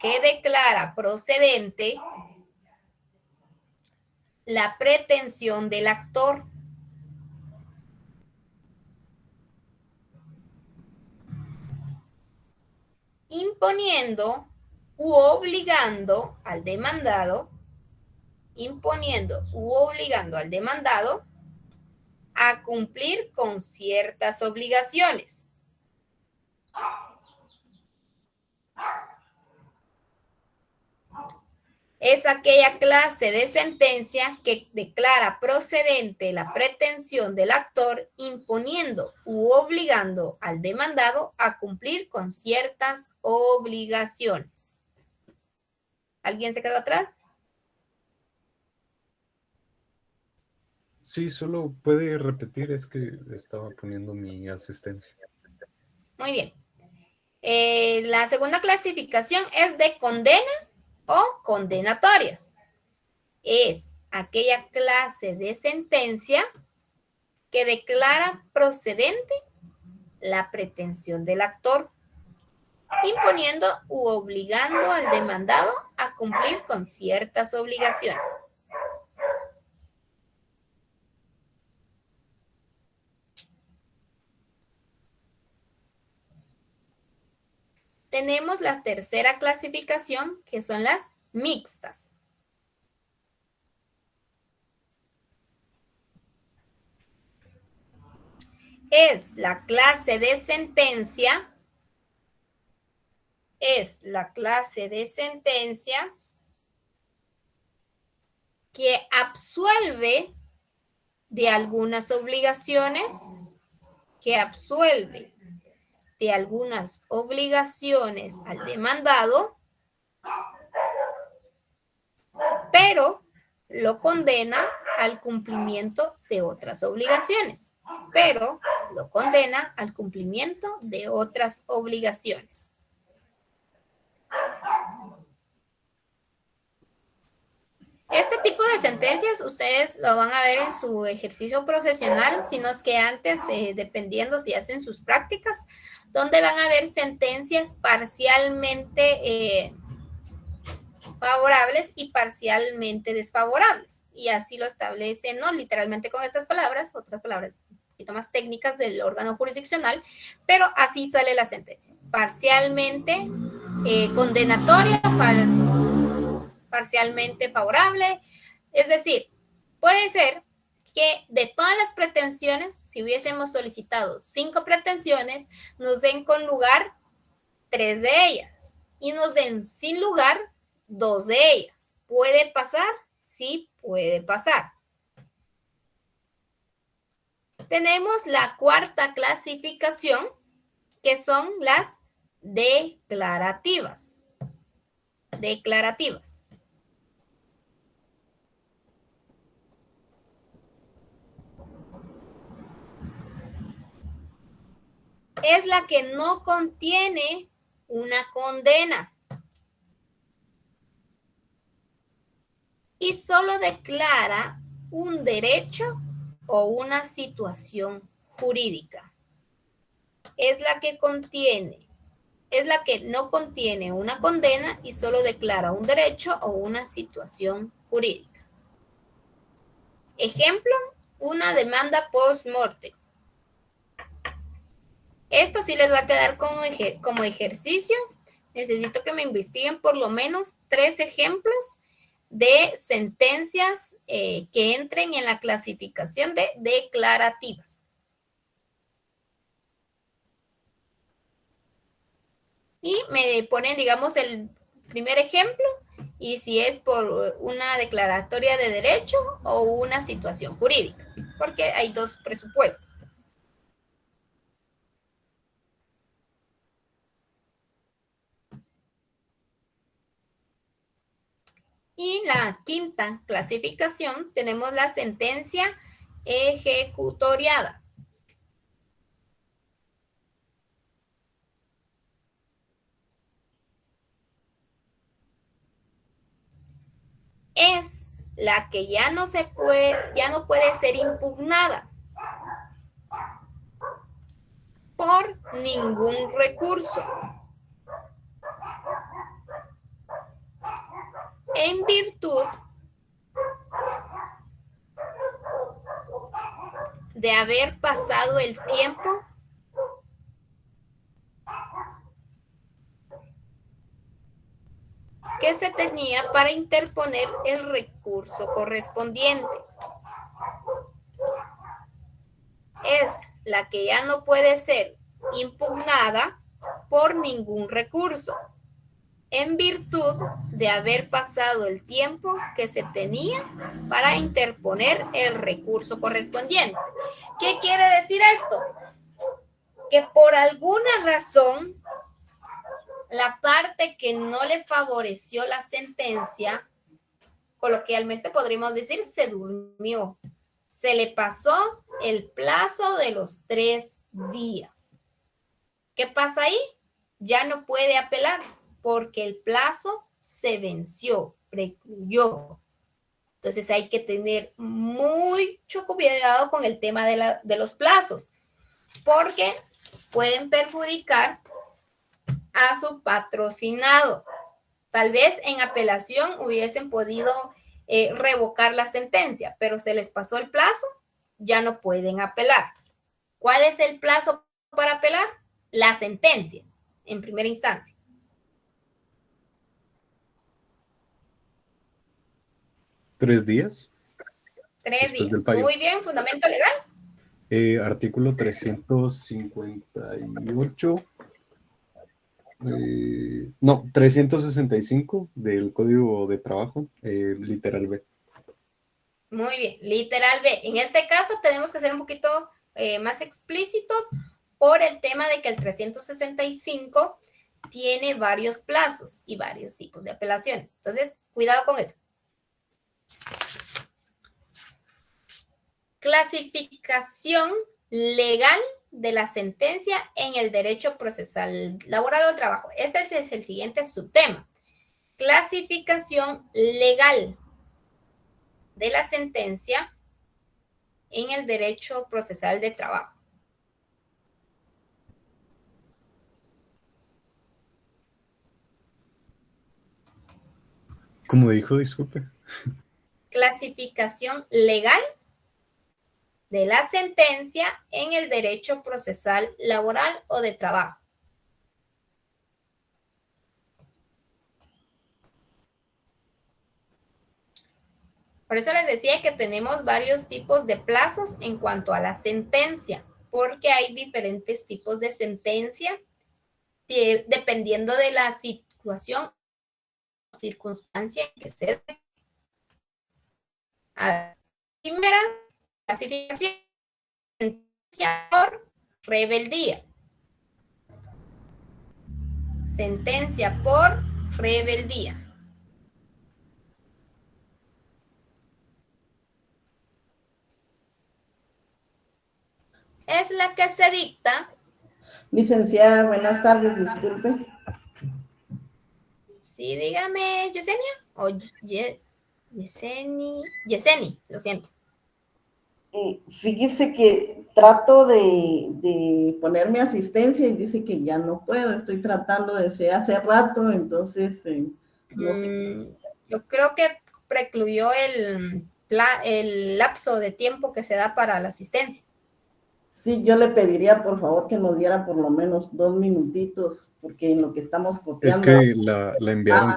que declara procedente la pretensión del actor. Imponiendo u obligando al demandado a cumplir con ciertas obligaciones. Es aquella clase de sentencia que declara procedente la pretensión del actor imponiendo u obligando al demandado a cumplir con ciertas obligaciones. ¿Alguien se quedó atrás? Sí, solo puede repetir, es que estaba poniendo mi asistencia. Muy bien. La segunda clasificación es de condena o condenatorias. Es aquella clase de sentencia que declara procedente la pretensión del actor, imponiendo u obligando al demandado a cumplir con ciertas obligaciones. Tenemos la tercera clasificación, que son las mixtas. Es la clase de sentencia que absuelve de algunas obligaciones, al demandado, pero lo condena al cumplimiento de otras obligaciones. Este tipo de sentencias ustedes lo van a ver en su ejercicio profesional, sino es que antes, dependiendo si hacen sus prácticas, donde van a ver sentencias parcialmente favorables y parcialmente desfavorables. Y así lo establecen, no literalmente con estas palabras, otras palabras poquito más técnicas del órgano jurisdiccional, pero así sale la sentencia. Parcialmente condenatoria, parcialmente favorable. Es decir, puede ser que de todas las pretensiones, si hubiésemos solicitado 5 pretensiones, nos den con lugar 3 de ellas y nos den sin lugar 2 de ellas. ¿Puede pasar? Sí, puede pasar. Tenemos la cuarta clasificación, que son las declarativas. Declarativas. Es la que no contiene una condena y solo declara un derecho o una situación jurídica. Es la que no contiene una condena y solo declara un derecho o una situación jurídica. Ejemplo, una demanda post-mortem. Esto sí les va a quedar como ejercicio. Necesito que me investiguen por lo menos 3 ejemplos de sentencias que entren en la clasificación de declarativas. Y me ponen, digamos, el primer ejemplo y si es por una declaratoria de derecho o una situación jurídica, porque hay 2 presupuestos. Y la quinta clasificación tenemos la sentencia ejecutoriada. Es la que ya no puede ser impugnada por ningún recurso, en virtud de haber pasado el tiempo que se tenía para interponer el recurso correspondiente. Es la que ya no puede ser impugnada por ningún recurso, en virtud de haber pasado el tiempo que se tenía para interponer el recurso correspondiente. ¿Qué quiere decir esto? Que por alguna razón, la parte que no le favoreció la sentencia, coloquialmente podríamos decir, se durmió. Se le pasó el plazo de los 3 días. ¿Qué pasa ahí? Ya no puede apelar porque el plazo se venció, precluyó. Entonces hay que tener mucho cuidado con el tema de los plazos, porque pueden perjudicar a su patrocinado. Tal vez en apelación hubiesen podido revocar la sentencia, pero se les pasó el plazo, ya no pueden apelar. ¿Cuál es el plazo para apelar? La sentencia, en primera instancia. 3 días. 3 días. Muy bien, fundamento legal. Artículo 358. No, 365 del Código de Trabajo, literal B. Muy bien, literal B. En este caso tenemos que ser un poquito más explícitos por el tema de que el 365 tiene varios plazos y varios tipos de apelaciones. Entonces, cuidado con eso. Clasificación legal de la sentencia en el derecho procesal laboral o del trabajo. Este es el siguiente subtema. Clasificación legal de la sentencia en el derecho procesal de trabajo. ¿Cómo dijo? Disculpe. Clasificación legal de la sentencia en el derecho procesal laboral o de trabajo. Por eso les decía que tenemos varios tipos de plazos en cuanto a la sentencia, porque hay diferentes tipos de sentencia dependiendo de la situación o circunstancia en que se dé. A la primera clasificación, sentencia por rebeldía. Sentencia por rebeldía. Es la que se dicta. Licenciada, buenas tardes, disculpe. Sí, dígame, Yesenia. O Yeseni, lo siento. Fíjese que trato de ponerme asistencia y dice que ya no puedo. Estoy tratando desde hace rato, entonces no sé. Yo creo que precluyó el lapso de tiempo que se da para la asistencia. Sí, yo le pediría por favor que nos diera por lo menos 2 minutitos, porque en lo que estamos Es copiando. que la enviaron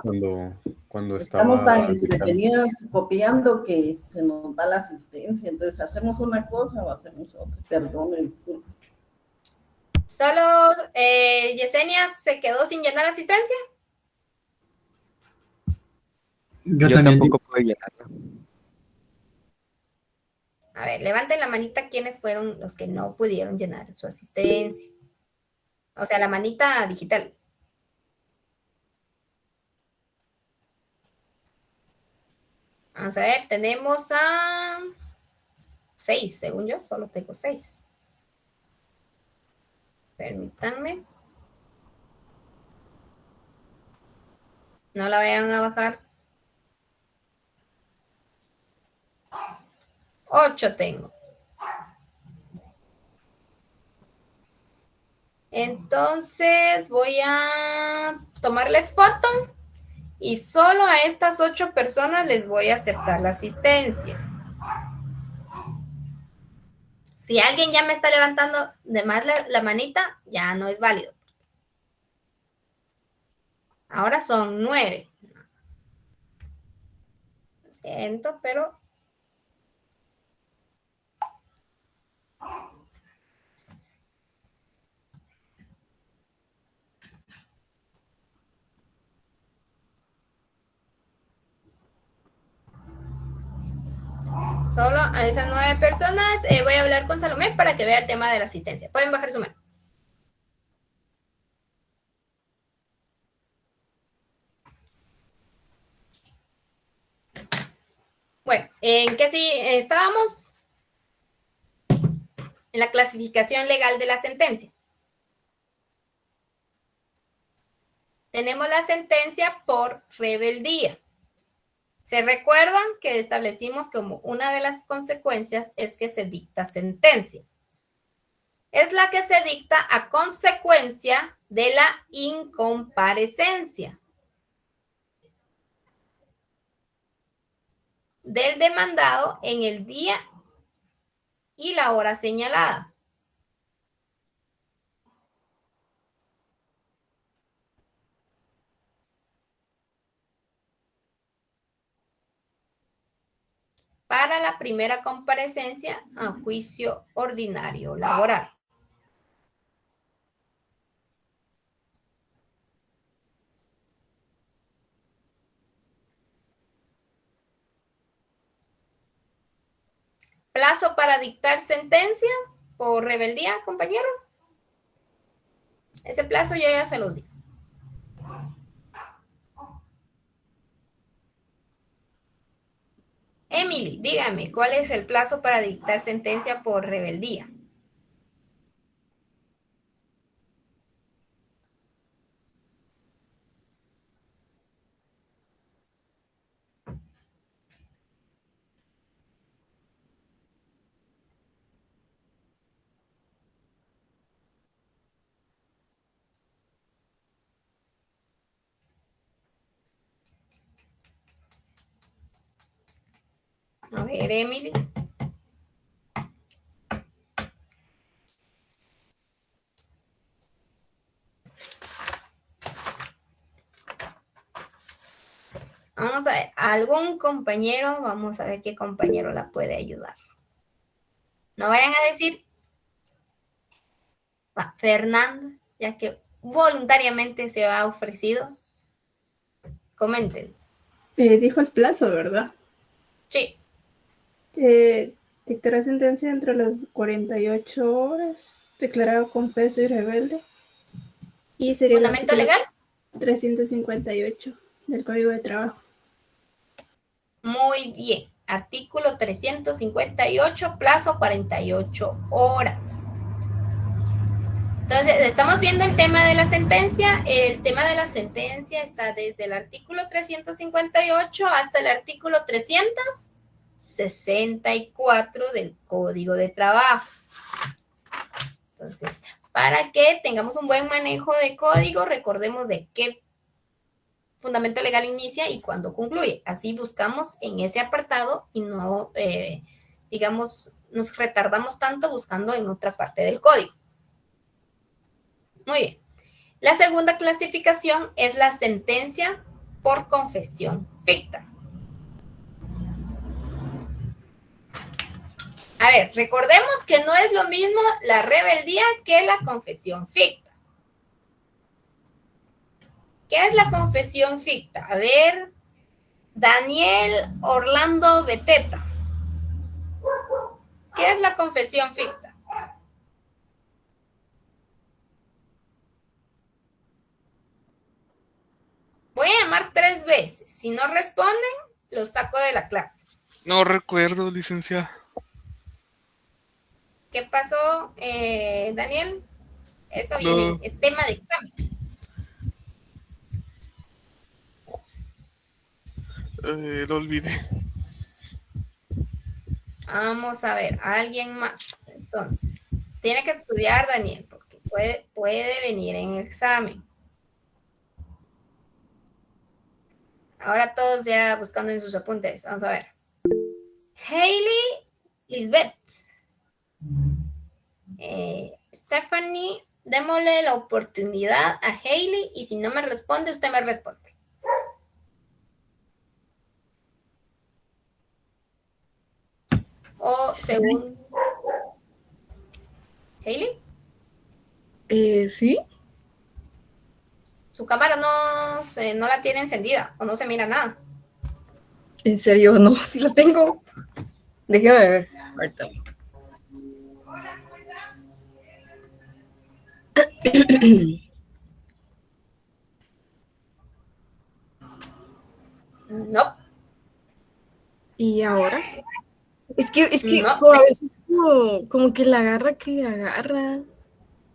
cuando Estamos estaba tan dictando. entretenidas copiando que se nos da la asistencia. Entonces, ¿hacemos una cosa o hacemos otra? Perdón, disculpe. Solo Yesenia se quedó sin llenar asistencia. Yo tampoco puedo llenarla. A ver, levanten la manita quiénes fueron los que no pudieron llenar su asistencia. O sea, la manita digital. Vamos a ver, tenemos a 6, según yo, solo tengo 6. Permítanme. No la vayan a bajar. 8 tengo. Entonces voy a tomarles foto y solo a estas 8 personas les voy a aceptar la asistencia. Si alguien ya me está levantando de más la manita, ya no es válido. Ahora son 9. Lo siento, pero... Solo a esas 9 personas voy a hablar con Salomé para que vea el tema de la asistencia. Pueden bajar su mano. Bueno, ¿en qué sí estábamos? En la clasificación legal de la sentencia. Tenemos la sentencia por rebeldía. ¿Se recuerdan que establecimos como una de las consecuencias es que se dicta sentencia? Es la que se dicta a consecuencia de la incomparecencia del demandado en el día y la hora señalada. Para la primera comparecencia a juicio ordinario laboral. Plazo para dictar sentencia por rebeldía, compañeros. Ese plazo yo ya se los di. Emily, dígame, ¿cuál es el plazo para dictar sentencia por rebeldía? A ver, Emily. Vamos a ver, algún compañero, vamos a ver qué compañero la puede ayudar. No vayan a decir Fernanda, ya que voluntariamente se ha ofrecido. Coméntenos. Dijo el plazo, ¿verdad? Sí. Dictará sentencia entre las 48 horas, declarado confeso y rebelde. Y sería el ¿Fundamento artículo legal? 358 del Código de Trabajo. Muy bien. Artículo 358, plazo 48 horas. Entonces, estamos viendo el tema de la sentencia. El tema de la sentencia está desde el artículo 358 hasta el artículo 364 del Código de Trabajo. Entonces, para que tengamos un buen manejo de código, recordemos de qué fundamento legal inicia y cuándo concluye. Así buscamos en ese apartado y no, digamos, nos retardamos tanto buscando en otra parte del código. Muy bien. La segunda clasificación es la sentencia por confesión ficta. A ver, recordemos que no es lo mismo la rebeldía que la confesión ficta. ¿Qué es la confesión ficta? A ver, Daniel Orlando Beteta. ¿Qué es la confesión ficta? Voy a llamar 3 veces. Si no responden, los saco de la clase. No recuerdo, licenciada. ¿Qué pasó, Daniel? Eso No. viene, es tema de examen. Lo olvidé. Vamos a ver, alguien más. Entonces, tiene que estudiar, Daniel, porque puede venir en el examen. Ahora todos ya buscando en sus apuntes. Vamos a ver. Hailey Lisbeth. Stephanie, démosle la oportunidad a Hailey y si no me responde, usted me responde. O según... ¿Hailey? Sí. Su cámara no la tiene encendida o no se mira nada. En serio, no, sí la tengo. Déjame ver. Ahorita. No. ¿Y ahora? Es que No. como a veces como que la agarra que agarra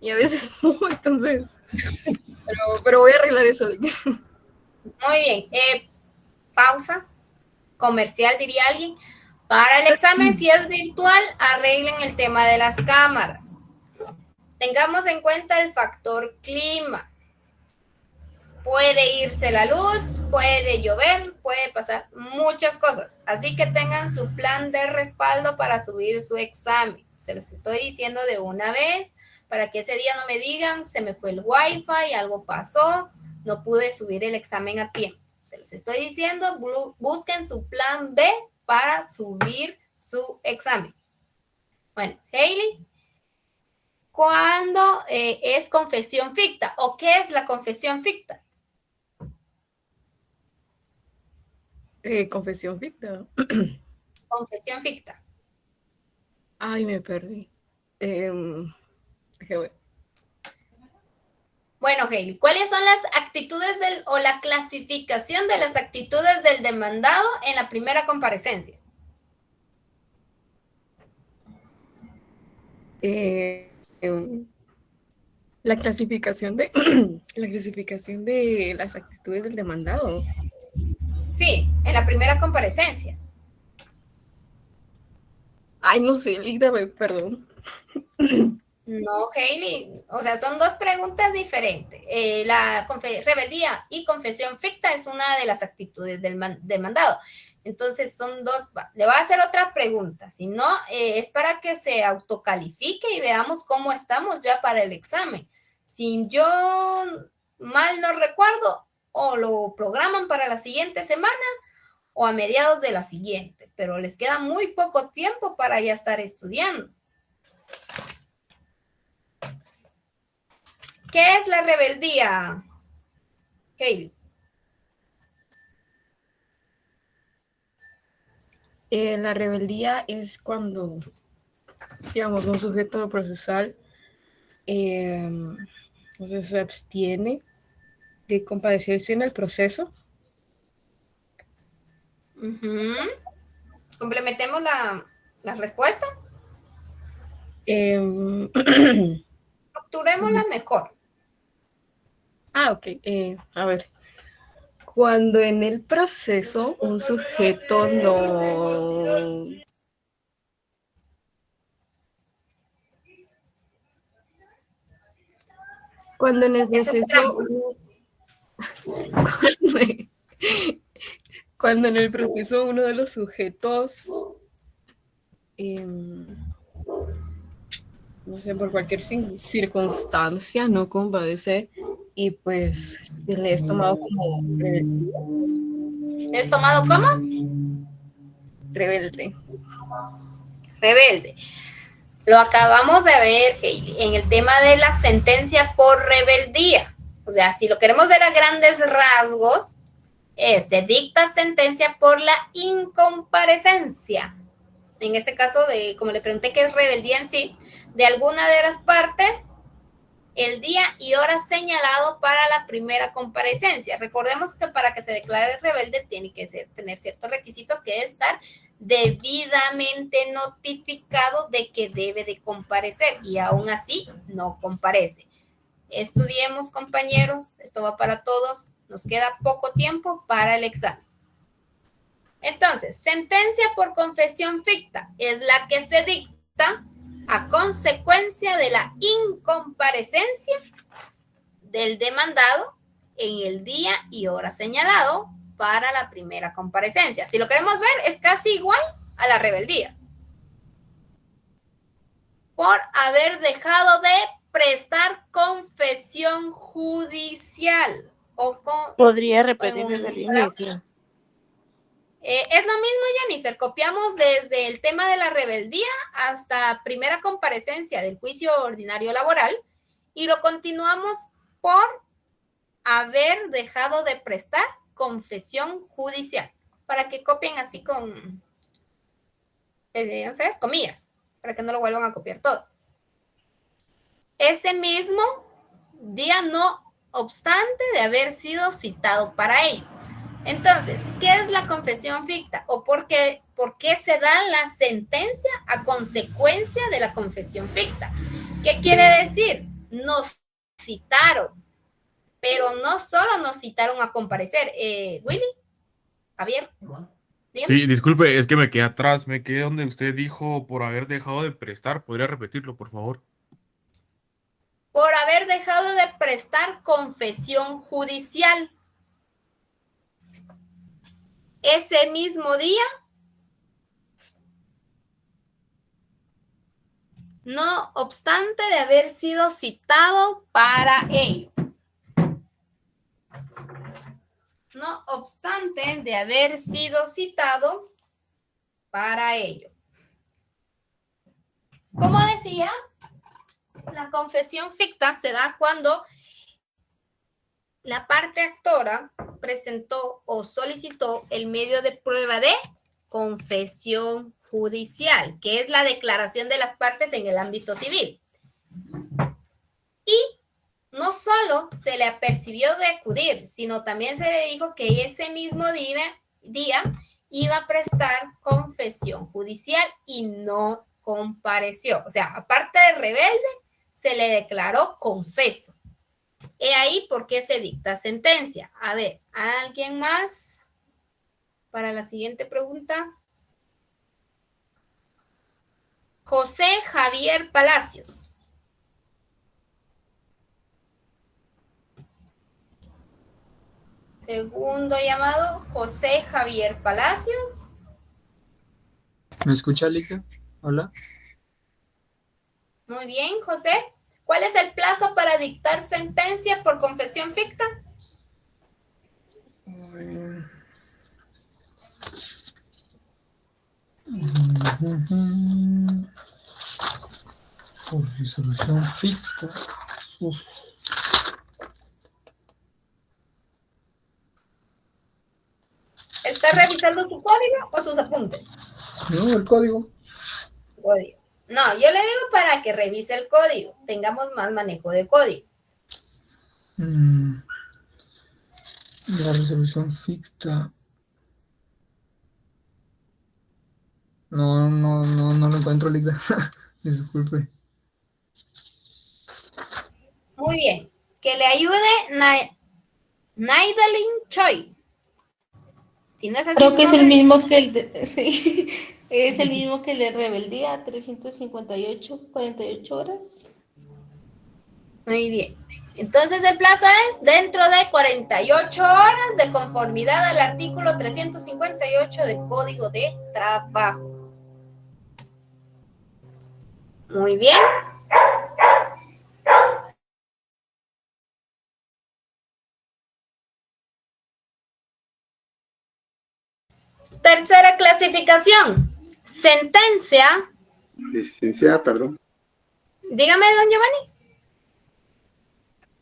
y a veces no, entonces. Pero voy a arreglar eso. Muy bien. Pausa. Comercial, diría alguien. Para el examen, si es virtual, arreglen el tema de las cámaras. Tengamos en cuenta el factor clima. Puede irse la luz, puede llover, puede pasar muchas cosas. Así que tengan su plan de respaldo para subir su examen. Se los estoy diciendo de una vez, para que ese día no me digan, se me fue el wifi, algo pasó, no pude subir el examen a tiempo. Se los estoy diciendo, busquen su plan B para subir su examen. Bueno, Hailey, ¿cuándo es confesión ficta? ¿O qué es la confesión ficta? Confesión ficta. Confesión ficta. Ay, me perdí. Déjame ver. Bueno, Hailey, ¿cuáles son las actitudes o la clasificación de las actitudes del demandado en la primera comparecencia? La clasificación de las actitudes del demandado. Sí, en la primera comparecencia. Ay, no sé, dígame, perdón. No, Hailey, o sea, son dos preguntas diferentes. La rebeldía y confesión ficta es una de las actitudes del demandado. Entonces, son dos. Le voy a hacer otra pregunta. Si no, es para que se autocalifique y veamos cómo estamos ya para el examen. Si yo mal no recuerdo, o lo programan para la siguiente semana o a mediados de la siguiente, pero les queda muy poco tiempo para ya estar estudiando. ¿Qué es la rebeldía, Hailey? La rebeldía es cuando, digamos, un sujeto procesal se abstiene de compadecerse en el proceso. Complementemos la respuesta. Estructurémosla mejor. Ok. A ver. Cuando en el proceso un sujeto no... Cuando en el proceso... Cuando en el proceso uno de los sujetos, no sé, por cualquier circunstancia no compadece y pues se le es tomado como rebelde. ¿Es tomado como? Rebelde. Rebelde. Lo acabamos de ver, Hailey, en el tema de la sentencia por rebeldía. O sea, si lo queremos ver a grandes rasgos, se dicta sentencia por la incomparecencia. En este caso, como le pregunté qué es rebeldía en sí, de alguna de las partes, el día y hora señalado para la primera comparecencia. Recordemos que para que se declare rebelde tiene que tener ciertos requisitos, que es estar debidamente notificado de que debe de comparecer y aún así no comparece. Estudiemos, compañeros, esto va para todos, nos queda poco tiempo para el examen. Entonces, sentencia por confesión ficta es la que se dicta a consecuencia de la incomparecencia del demandado en el día y hora señalado para la primera comparecencia. Si lo queremos ver, es casi igual a la rebeldía. Por haber dejado de prestar confesión judicial. ¿Podría repetir desde el inicio? Es lo mismo, Jennifer. Copiamos desde el tema de la rebeldía hasta primera comparecencia del juicio ordinario laboral y lo continuamos por haber dejado de prestar confesión judicial. Para que copien así con comillas, para que no lo vuelvan a copiar todo. Ese mismo día, no obstante de haber sido citado para ello. Entonces, ¿qué es la confesión ficta? ¿O por qué se da la sentencia a consecuencia de la confesión ficta? ¿Qué quiere decir? Nos citaron, pero no solo nos citaron a comparecer. Willy, Javier. Dígame. Sí, disculpe, es que me quedé atrás, me quedé donde usted dijo por haber dejado de prestar. ¿Podría repetirlo, por favor? Por haber dejado de prestar confesión judicial. Ese mismo día, no obstante de haber sido citado para ello. No obstante de haber sido citado para ello. Como decía, la confesión ficta se da cuando la parte actora presentó o solicitó el medio de prueba de confesión judicial, que es la declaración de las partes en el ámbito civil. Y no solo se le apercibió de acudir, sino también se le dijo que ese mismo día iba a prestar confesión judicial y no compareció. O sea, aparte de rebelde, se le declaró confeso. He ahí por qué se dicta sentencia. A ver, ¿alguien más para la siguiente pregunta? José Javier Palacios. Segundo llamado, José Javier Palacios. ¿Me escucha, Lika? Hola. Muy bien, José. ¿Cuál es el plazo para dictar sentencia por confesión ficta? Ujú. Por resolución ficta. Uf. ¿Está revisando su código o sus apuntes? No, el código. Código. No, yo le digo para que revise el código, tengamos más manejo de código. La resolución ficta. No lo encuentro, Liga. Disculpe. Muy bien. Que le ayude Naidalin Choi. Si no es así, Creo su que es el nombre, mismo que el de, sí, es el mismo que el de rebeldía, 358, 48 horas. Muy bien. Entonces el plazo es dentro de 48 horas de conformidad al artículo 358 del Código de Trabajo. Muy bien. Tercera clasificación. Sentencia. Licenciada, perdón. Dígame, don Giovanni.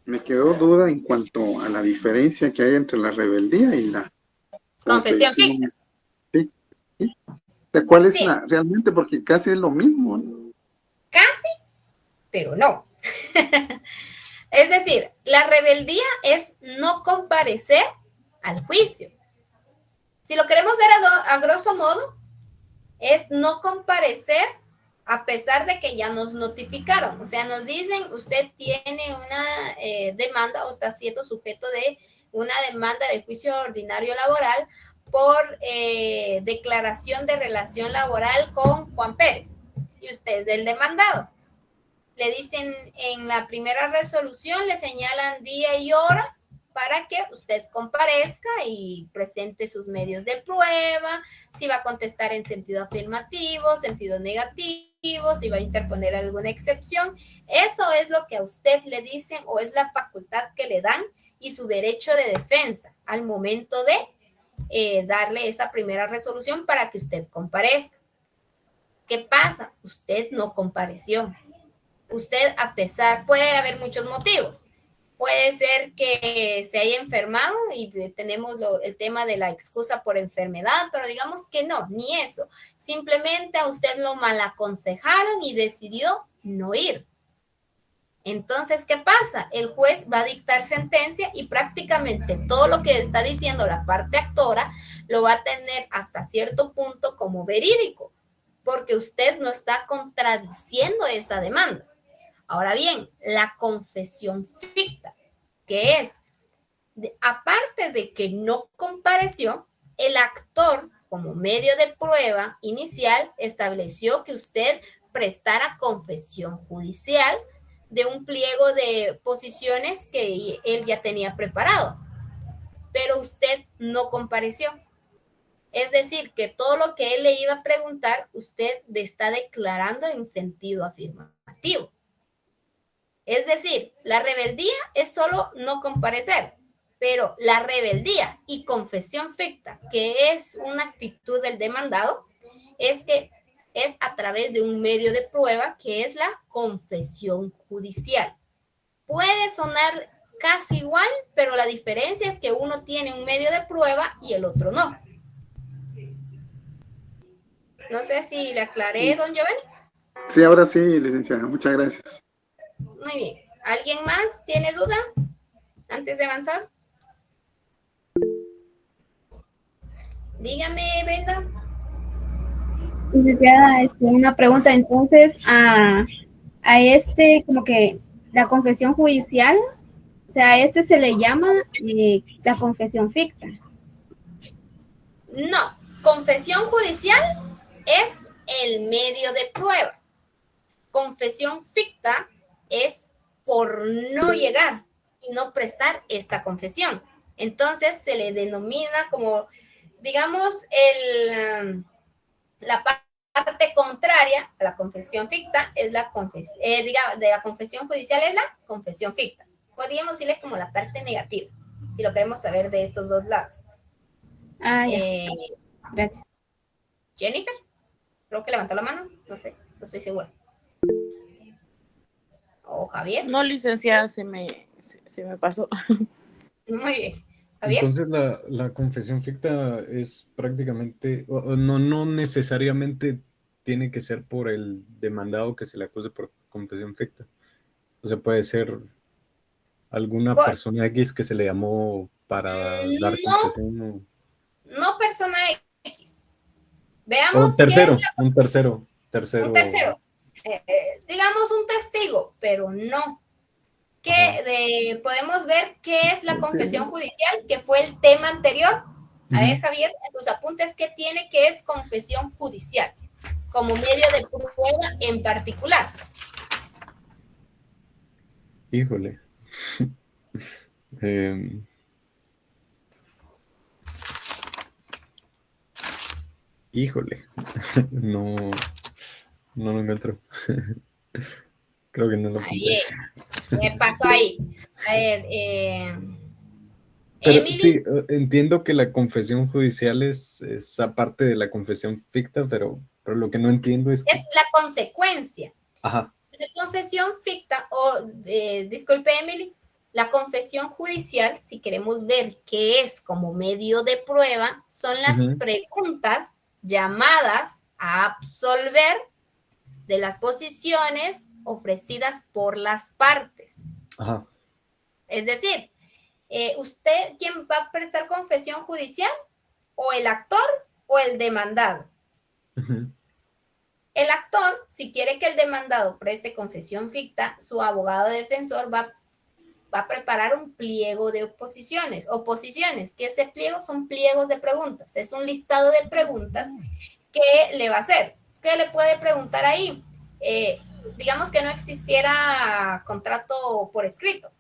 Me quedó duda en cuanto a la diferencia que hay entre la rebeldía y la Confesión ficta. Sí, sí. O sea, ¿cuál es Sí. la realmente? Porque casi es lo mismo, ¿no? Casi, pero no. Es decir, la rebeldía es no comparecer al juicio. Si lo queremos ver a grosso modo, es no comparecer a pesar de que ya nos notificaron. O sea, nos dicen, usted tiene una demanda o está siendo sujeto de una demanda de juicio ordinario laboral por declaración de relación laboral con Juan Pérez. Y usted es el demandado. Le dicen en la primera resolución, le señalan día y hora para que usted comparezca y presente sus medios de prueba, si va a contestar en sentido afirmativo, sentido negativo, si va a interponer alguna excepción. Eso es lo que a usted le dicen o es la facultad que le dan y su derecho de defensa al momento de darle esa primera resolución para que usted comparezca. ¿Qué pasa? Usted no compareció. Usted, a pesar, puede haber muchos motivos. Puede ser que se haya enfermado y tenemos el tema de la excusa por enfermedad, pero digamos que no, ni eso. Simplemente a usted lo malaconsejaron y decidió no ir. Entonces, ¿qué pasa? El juez va a dictar sentencia y prácticamente todo lo que está diciendo la parte actora lo va a tener hasta cierto punto como verídico, porque usted no está contradiciendo esa demanda. Ahora bien, la confesión ficta, que es, aparte de que no compareció, el actor, como medio de prueba inicial, estableció que usted prestara confesión judicial de un pliego de posiciones que él ya tenía preparado, pero usted no compareció. Es decir, que todo lo que él le iba a preguntar, usted le está declarando en sentido afirmativo. Es decir, la rebeldía es solo no comparecer, pero la rebeldía y confesión ficta, que es una actitud del demandado, es que es a través de un medio de prueba que es la confesión judicial. Puede sonar casi igual, pero la diferencia es que uno tiene un medio de prueba y el otro no. No sé si le aclaré, don Giovanni. Sí, ahora sí, licenciada. Muchas gracias. Muy bien. ¿Alguien más tiene duda antes de avanzar? Dígame, Brenda. Licenciada, una pregunta. Entonces, a como que la confesión judicial, o sea, a este se le llama la confesión ficta. No, confesión judicial es el medio de prueba. Confesión ficta es por no llegar y no prestar esta confesión. Entonces se le denomina como, digamos, la parte contraria a la confesión ficta es la de la confesión judicial es la confesión ficta. Podríamos decirle como la parte negativa, si lo queremos saber de estos dos lados. Ya. Gracias. Jennifer, Creo que levantó la mano, no sé, no estoy segura. ¿O Javier? No, licenciada, se me pasó. Muy bien. ¿Javier? Entonces la confesión ficta es prácticamente, o no necesariamente tiene que ser por el demandado que se le acuse por confesión ficta. O sea, puede ser alguna persona X que se le llamó para dar confesión. No persona X. O Veamos un tercero, qué es un tercero. un tercero. Digamos un testigo, pero no. Podemos ver qué es la confesión judicial, que fue el tema anterior. A ver, Javier, en sus apuntes, ¿qué tiene que es confesión judicial? Como medio de prueba en particular. Híjole. Híjole. No lo encuentro. Creo que no lo apunté. ¿Qué pasó ahí? A ver, Pero Emily. sí, entiendo que la confesión judicial es aparte de la confesión ficta, pero lo que no entiendo es Es la consecuencia. Ajá. La confesión ficta, disculpe Emily, la confesión judicial, si queremos ver qué es como medio de prueba, son las preguntas llamadas a absolver de las posiciones ofrecidas por las partes. Ajá. Es decir, ¿usted quién va a prestar confesión judicial? ¿O el actor o el demandado? El actor, si quiere que el demandado preste confesión ficta, su abogado defensor va a preparar un pliego de oposiciones, que ese pliego son pliegos de preguntas, es un listado de preguntas que le va a hacer. ¿Qué le puede preguntar ahí? Digamos que no existiera contrato por escrito.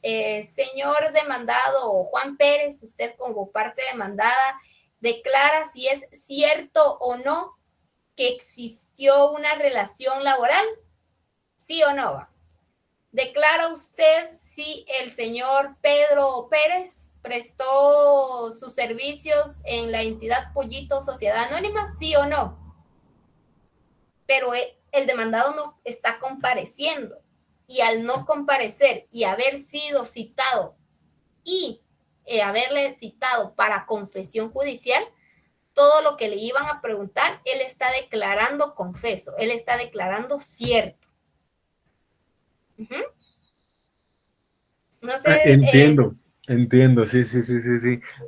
Señor demandado Juan Pérez, usted como parte demandada declara si es cierto o no que existió una relación laboral, ¿sí o no? ¿Declara usted si el señor Pedro Pérez prestó sus servicios en la entidad Pollito Sociedad Anónima, sí o no? Pero el demandado no está compareciendo, y al no comparecer y haber sido citado y haberle citado para confesión judicial, todo lo que le iban a preguntar, él está declarando confeso, él está declarando cierto. No sé. Entiendo, sí.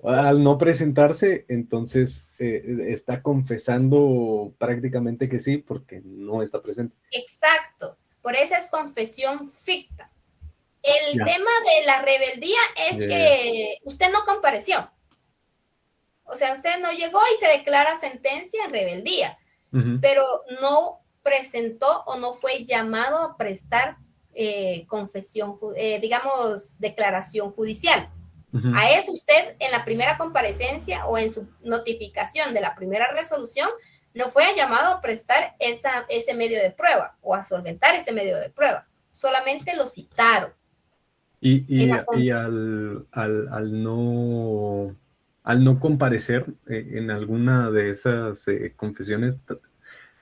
Al no presentarse, entonces está confesando prácticamente que sí, porque no está presente. Exacto, por eso es confesión ficta. El tema de la rebeldía es que usted no compareció. O sea, usted no llegó y se declara sentencia en rebeldía, pero no presentó o no fue llamado a prestar declaración judicial. A eso usted en la primera comparecencia o en su notificación de la primera resolución no fue llamado a prestar ese medio de prueba o a solventar ese medio de prueba. Solamente lo citaron. Y al no comparecer en alguna de esas confesiones,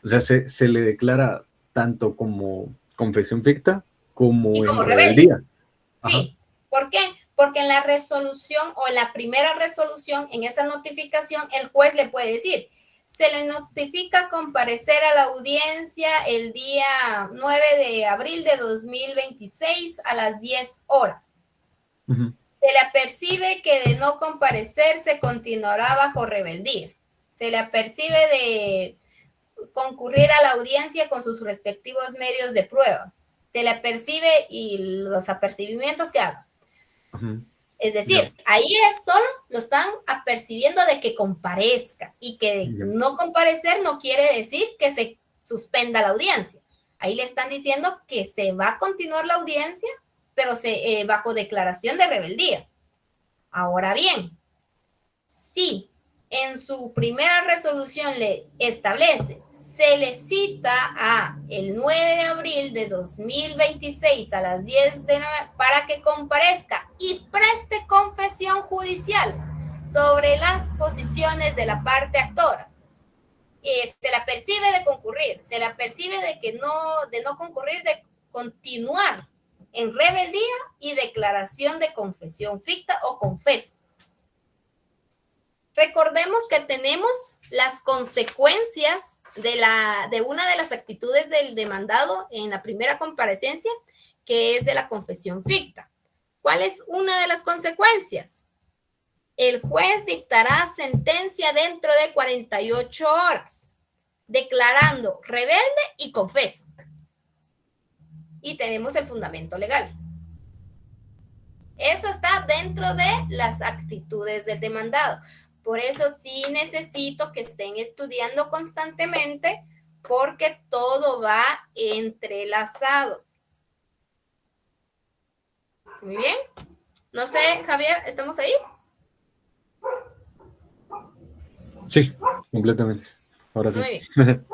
o sea, se le declara tanto como confesión ficta como en rebeldía. Sí, ¿por qué? Porque en la resolución o en la primera resolución, en esa notificación, el juez le puede decir, se le notifica comparecer a la audiencia el día 9 de abril de 2026 a las 10 horas. Se le apercibe que de no comparecer se continuará bajo rebeldía. Se le apercibe de concurrir a la audiencia con sus respectivos medios de prueba. Se le apercibe y los apercibimientos que haga. Es decir, ahí es solo lo están apercibiendo de que comparezca, y que no comparecer no quiere decir que se suspenda la audiencia. Ahí le están diciendo que se va a continuar la audiencia, pero bajo declaración de rebeldía. Ahora bien, si en su primera resolución le establece, se le cita a el 9 de abril de 2026 a las 10 de la noche para que comparezca y preste confesión judicial sobre las posiciones de la parte actora. se la percibe de concurrir, se la percibe de no concurrir, de continuar en rebeldía y declaración de confesión ficta o confeso. Recordemos que tenemos las consecuencias de una de las actitudes del demandado en la primera comparecencia, que es de la confesión ficta. ¿Cuál es una de las consecuencias? El juez dictará sentencia dentro de 48 horas, declarando rebelde y confeso. Y tenemos el fundamento legal. Eso está dentro de las actitudes del demandado. Por eso sí necesito que estén estudiando constantemente, porque todo va entrelazado. Muy bien. No sé, Javier, ¿estamos ahí? Sí, completamente. Ahora sí. Muy bien.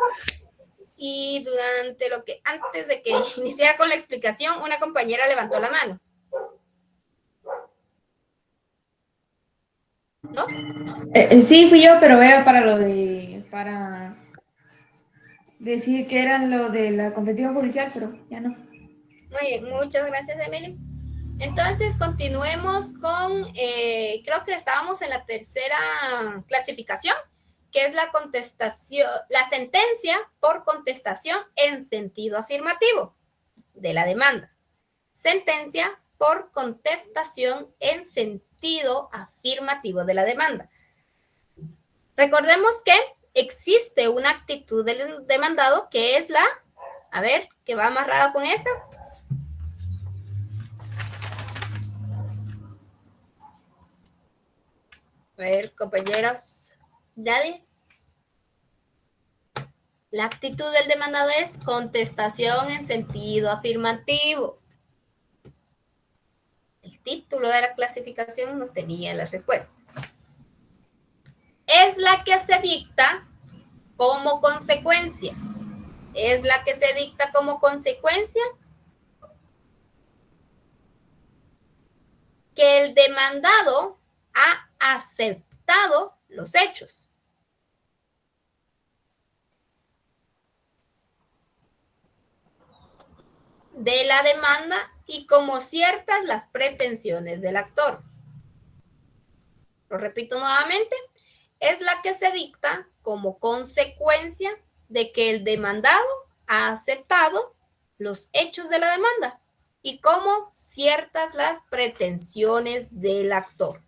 Y antes de que iniciara con la explicación, una compañera levantó la mano. ¿No? Sí, fui yo, pero veo para decir que eran lo de la confesión judicial, pero ya no. Muy bien, muchas gracias, Emily. Entonces, continuemos con, creo que estábamos en la tercera clasificación, que es la contestación, la sentencia por contestación en sentido afirmativo de la demanda. Sentencia por contestación en sentido afirmativo de la demanda. Recordemos que existe una actitud del demandado que es que va amarrada con esta. A ver, compañeros, ¿nadie? La actitud del demandado es contestación en sentido afirmativo. El título de la clasificación nos tenía la respuesta. Es la que se dicta como consecuencia. Es la que se dicta como consecuencia que el demandado ha aceptado los hechos. De la demanda y como ciertas las pretensiones del actor. Lo repito nuevamente, es la que se dicta como consecuencia de que el demandado ha aceptado los hechos de la demanda y como ciertas las pretensiones del actor.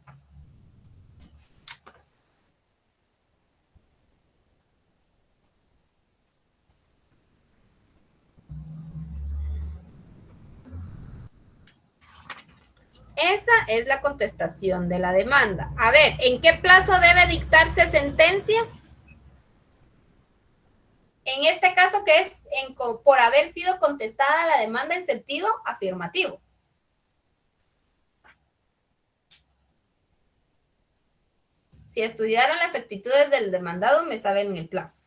Esa es la contestación de la demanda. A ver, ¿en qué plazo debe dictarse sentencia? En este caso, que es por haber sido contestada la demanda en sentido afirmativo. Si estudiaron las actitudes del demandado, me saben el plazo.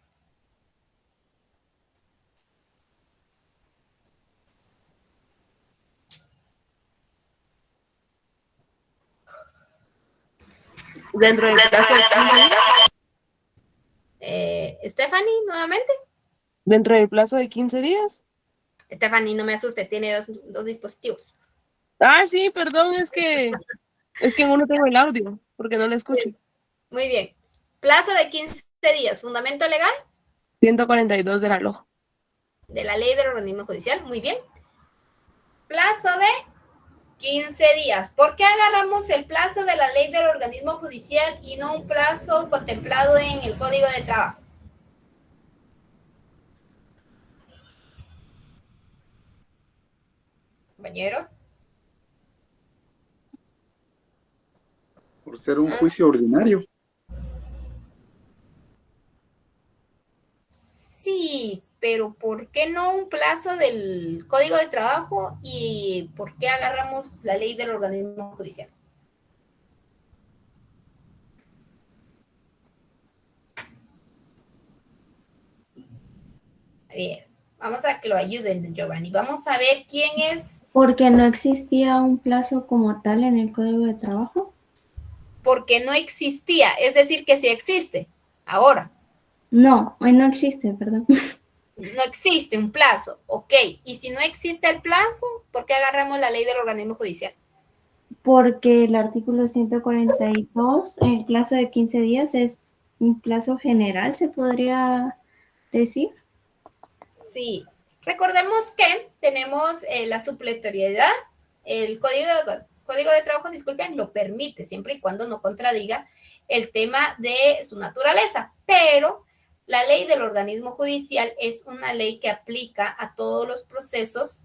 Dentro del plazo de 15 días. Stephanie, nuevamente. ¿Dentro del plazo de 15 días? Stephanie, no me asuste, tiene dos dispositivos. Ah, sí, perdón, es que en uno tengo el audio, porque no lo escucho. Muy bien. Plazo de 15 días. ¿Fundamento legal? 142 de la LOJ. De la ley del organismo judicial. Muy bien. Plazo de 15 días. ¿Por qué agarramos el plazo de la ley del organismo judicial y no un plazo contemplado en el Código de Trabajo? Compañeros. Por ser un juicio ordinario. Sí, pero ¿por qué no un plazo del Código de Trabajo y por qué agarramos la ley del organismo judicial? A ver, vamos a que lo ayuden, Giovanni. Vamos a ver quién es. Porque no existía un plazo como tal en el Código de Trabajo. Porque no existía, es decir, que sí existe ahora. No, hoy no existe, perdón. No existe un plazo, ok. Y si no existe el plazo, ¿por qué agarramos la ley del organismo judicial? Porque el artículo 142, el plazo de 15 días es un plazo general, se podría decir. Sí. Recordemos que tenemos la supletoriedad, el código de trabajo, disculpen, lo permite, siempre y cuando no contradiga el tema de su naturaleza, pero la ley del organismo judicial es una ley que aplica a todos los procesos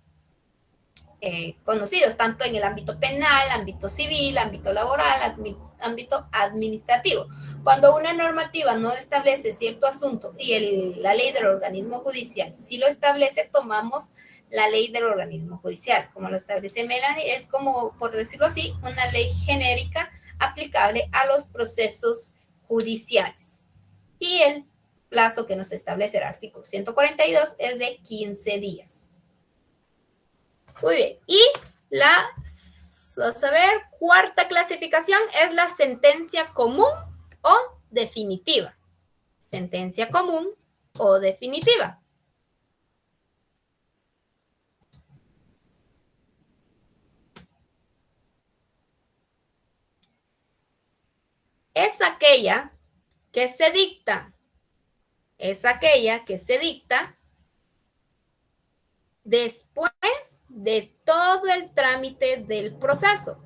conocidos, tanto en el ámbito penal, ámbito civil, ámbito laboral, ámbito administrativo. Cuando una normativa no establece cierto asunto y la ley del organismo judicial sí lo establece, tomamos la ley del organismo judicial. Como lo establece Melanie, es como, por decirlo así, una ley genérica aplicable a los procesos judiciales. Y el plazo que nos establece el artículo 142 es de 15 días. Muy bien. Y vamos a ver, cuarta clasificación es la sentencia común o definitiva. Sentencia común o definitiva. Es aquella que se dicta después de todo el trámite del proceso,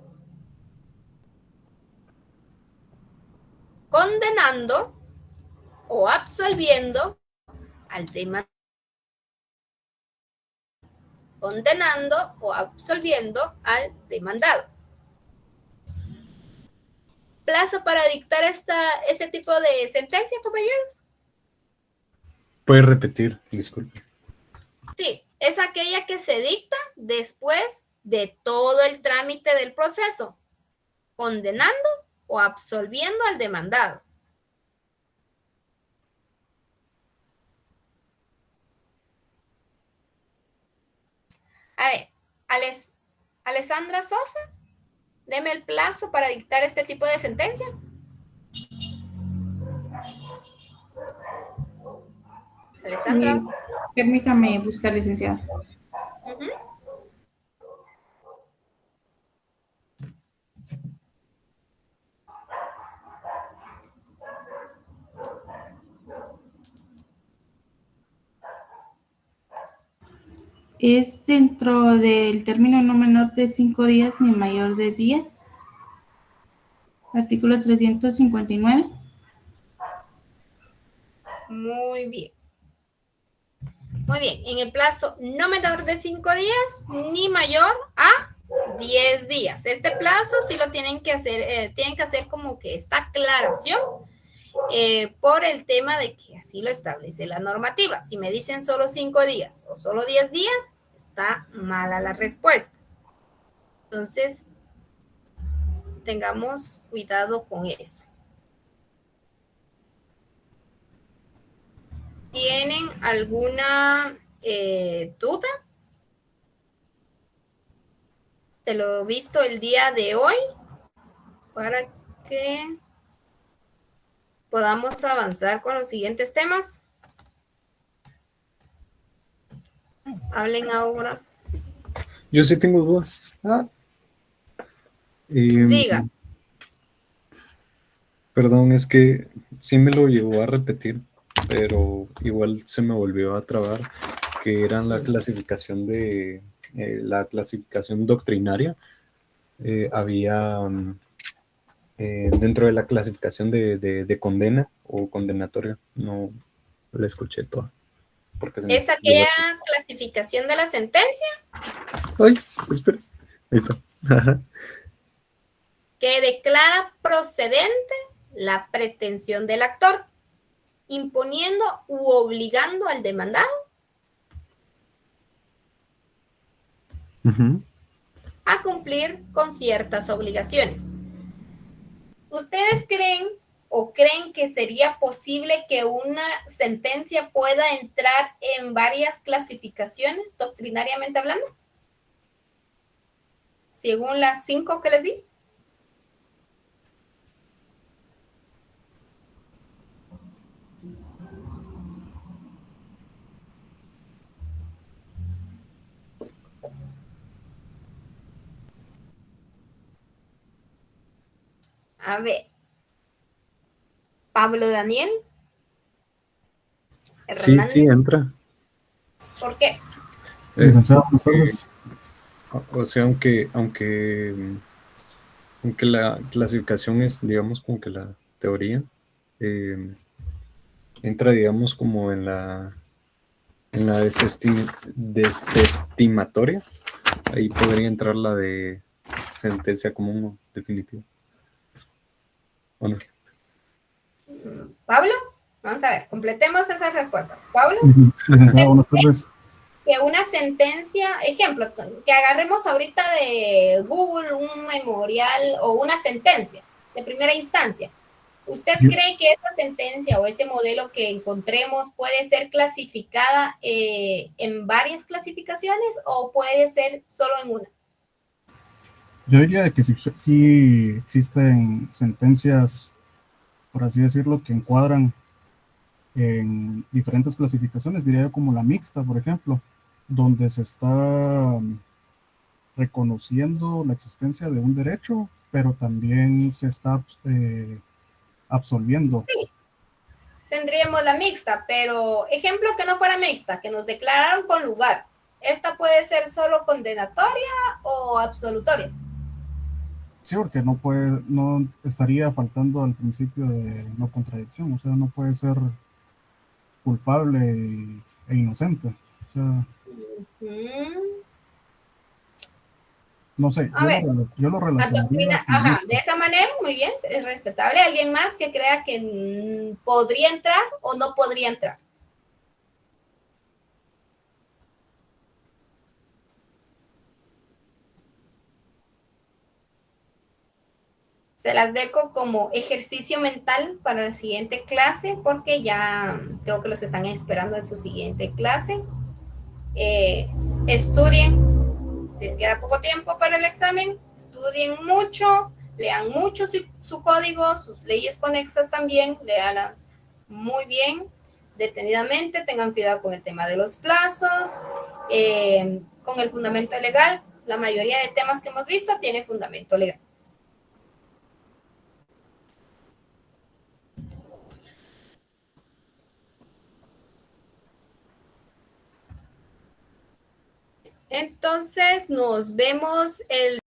condenando o absolviendo al demandado. Condenando o absolviendo al demandado. ¿Plazo para dictar este tipo de sentencia, compañeros? ¿Puedes repetir? Disculpe. Sí, es aquella que se dicta después de todo el trámite del proceso, condenando o absolviendo al demandado. A ver, Alessandra Sosa, deme el plazo para dictar este tipo de sentencia. Alessandra. Permítame buscar, licenciada. Es dentro del término no menor de 5 días ni mayor de 10. Artículo 359. Muy bien. Muy bien, en el plazo no menor de 5 días ni mayor a 10 días. Este plazo sí lo tienen que hacer como que esta aclaración por el tema de que así lo establece la normativa. Si me dicen solo 5 días o solo 10 días, está mala la respuesta. Entonces, tengamos cuidado con eso. ¿Tienen alguna duda de lo visto el día de hoy para que podamos avanzar con los siguientes temas? Hablen ahora. Yo sí tengo dudas. Diga. Perdón, es que sí me lo llegó a repetir, pero igual se me volvió a trabar, que eran la clasificación doctrinaria. Había dentro de la clasificación de condena o condenatoria, no la escuché toda. ¿Es aquella clasificación de la sentencia? Ay, espera. Ahí está. Que declara procedente la pretensión del actor, imponiendo u obligando al demandado a cumplir con ciertas obligaciones. ¿Ustedes creen que sería posible que una sentencia pueda entrar en varias clasificaciones, doctrinariamente hablando? Según las 5 que les di. A ver. Pablo Daniel. Sí, Hernández. entra. ¿Por qué? Licenciado, buenas tardes. O sea, aunque la clasificación es, digamos, como que la teoría, entra, digamos, como en la desestimatoria. Ahí podría entrar la de sentencia común definitiva. ¿O no? Pablo, vamos a ver, completemos esa respuesta. Pablo, Licenciado, buenas tardes. que una sentencia, ejemplo, que agarremos ahorita de Google un memorial o una sentencia de primera instancia. ¿Usted cree que esa sentencia o ese modelo que encontremos puede ser clasificada en varias clasificaciones o puede ser solo en una? Yo diría que sí existen sentencias, por así decirlo, que encuadran en diferentes clasificaciones, diría yo como la mixta, por ejemplo, donde se está reconociendo la existencia de un derecho, pero también se está absolviendo. Sí, tendríamos la mixta, pero ejemplo que no fuera mixta, que nos declararon con lugar. ¿Esta puede ser solo condenatoria o absolutoria? Sí, porque no estaría faltando al principio de no contradicción, o sea, no puede ser culpable e inocente. O sea, no sé, yo lo relacionaría con Ajá, de esa manera, muy bien, es respetable. ¿Alguien más que crea que podría entrar o no podría entrar? Se las dejo como ejercicio mental para la siguiente clase porque ya creo que los están esperando en su siguiente clase. Estudien, les queda poco tiempo para el examen, estudien mucho, lean mucho su código, sus leyes conexas también, léalas muy bien, detenidamente, tengan cuidado con el tema de los plazos, con el fundamento legal. La mayoría de temas que hemos visto tiene fundamento legal. Entonces, nos vemos el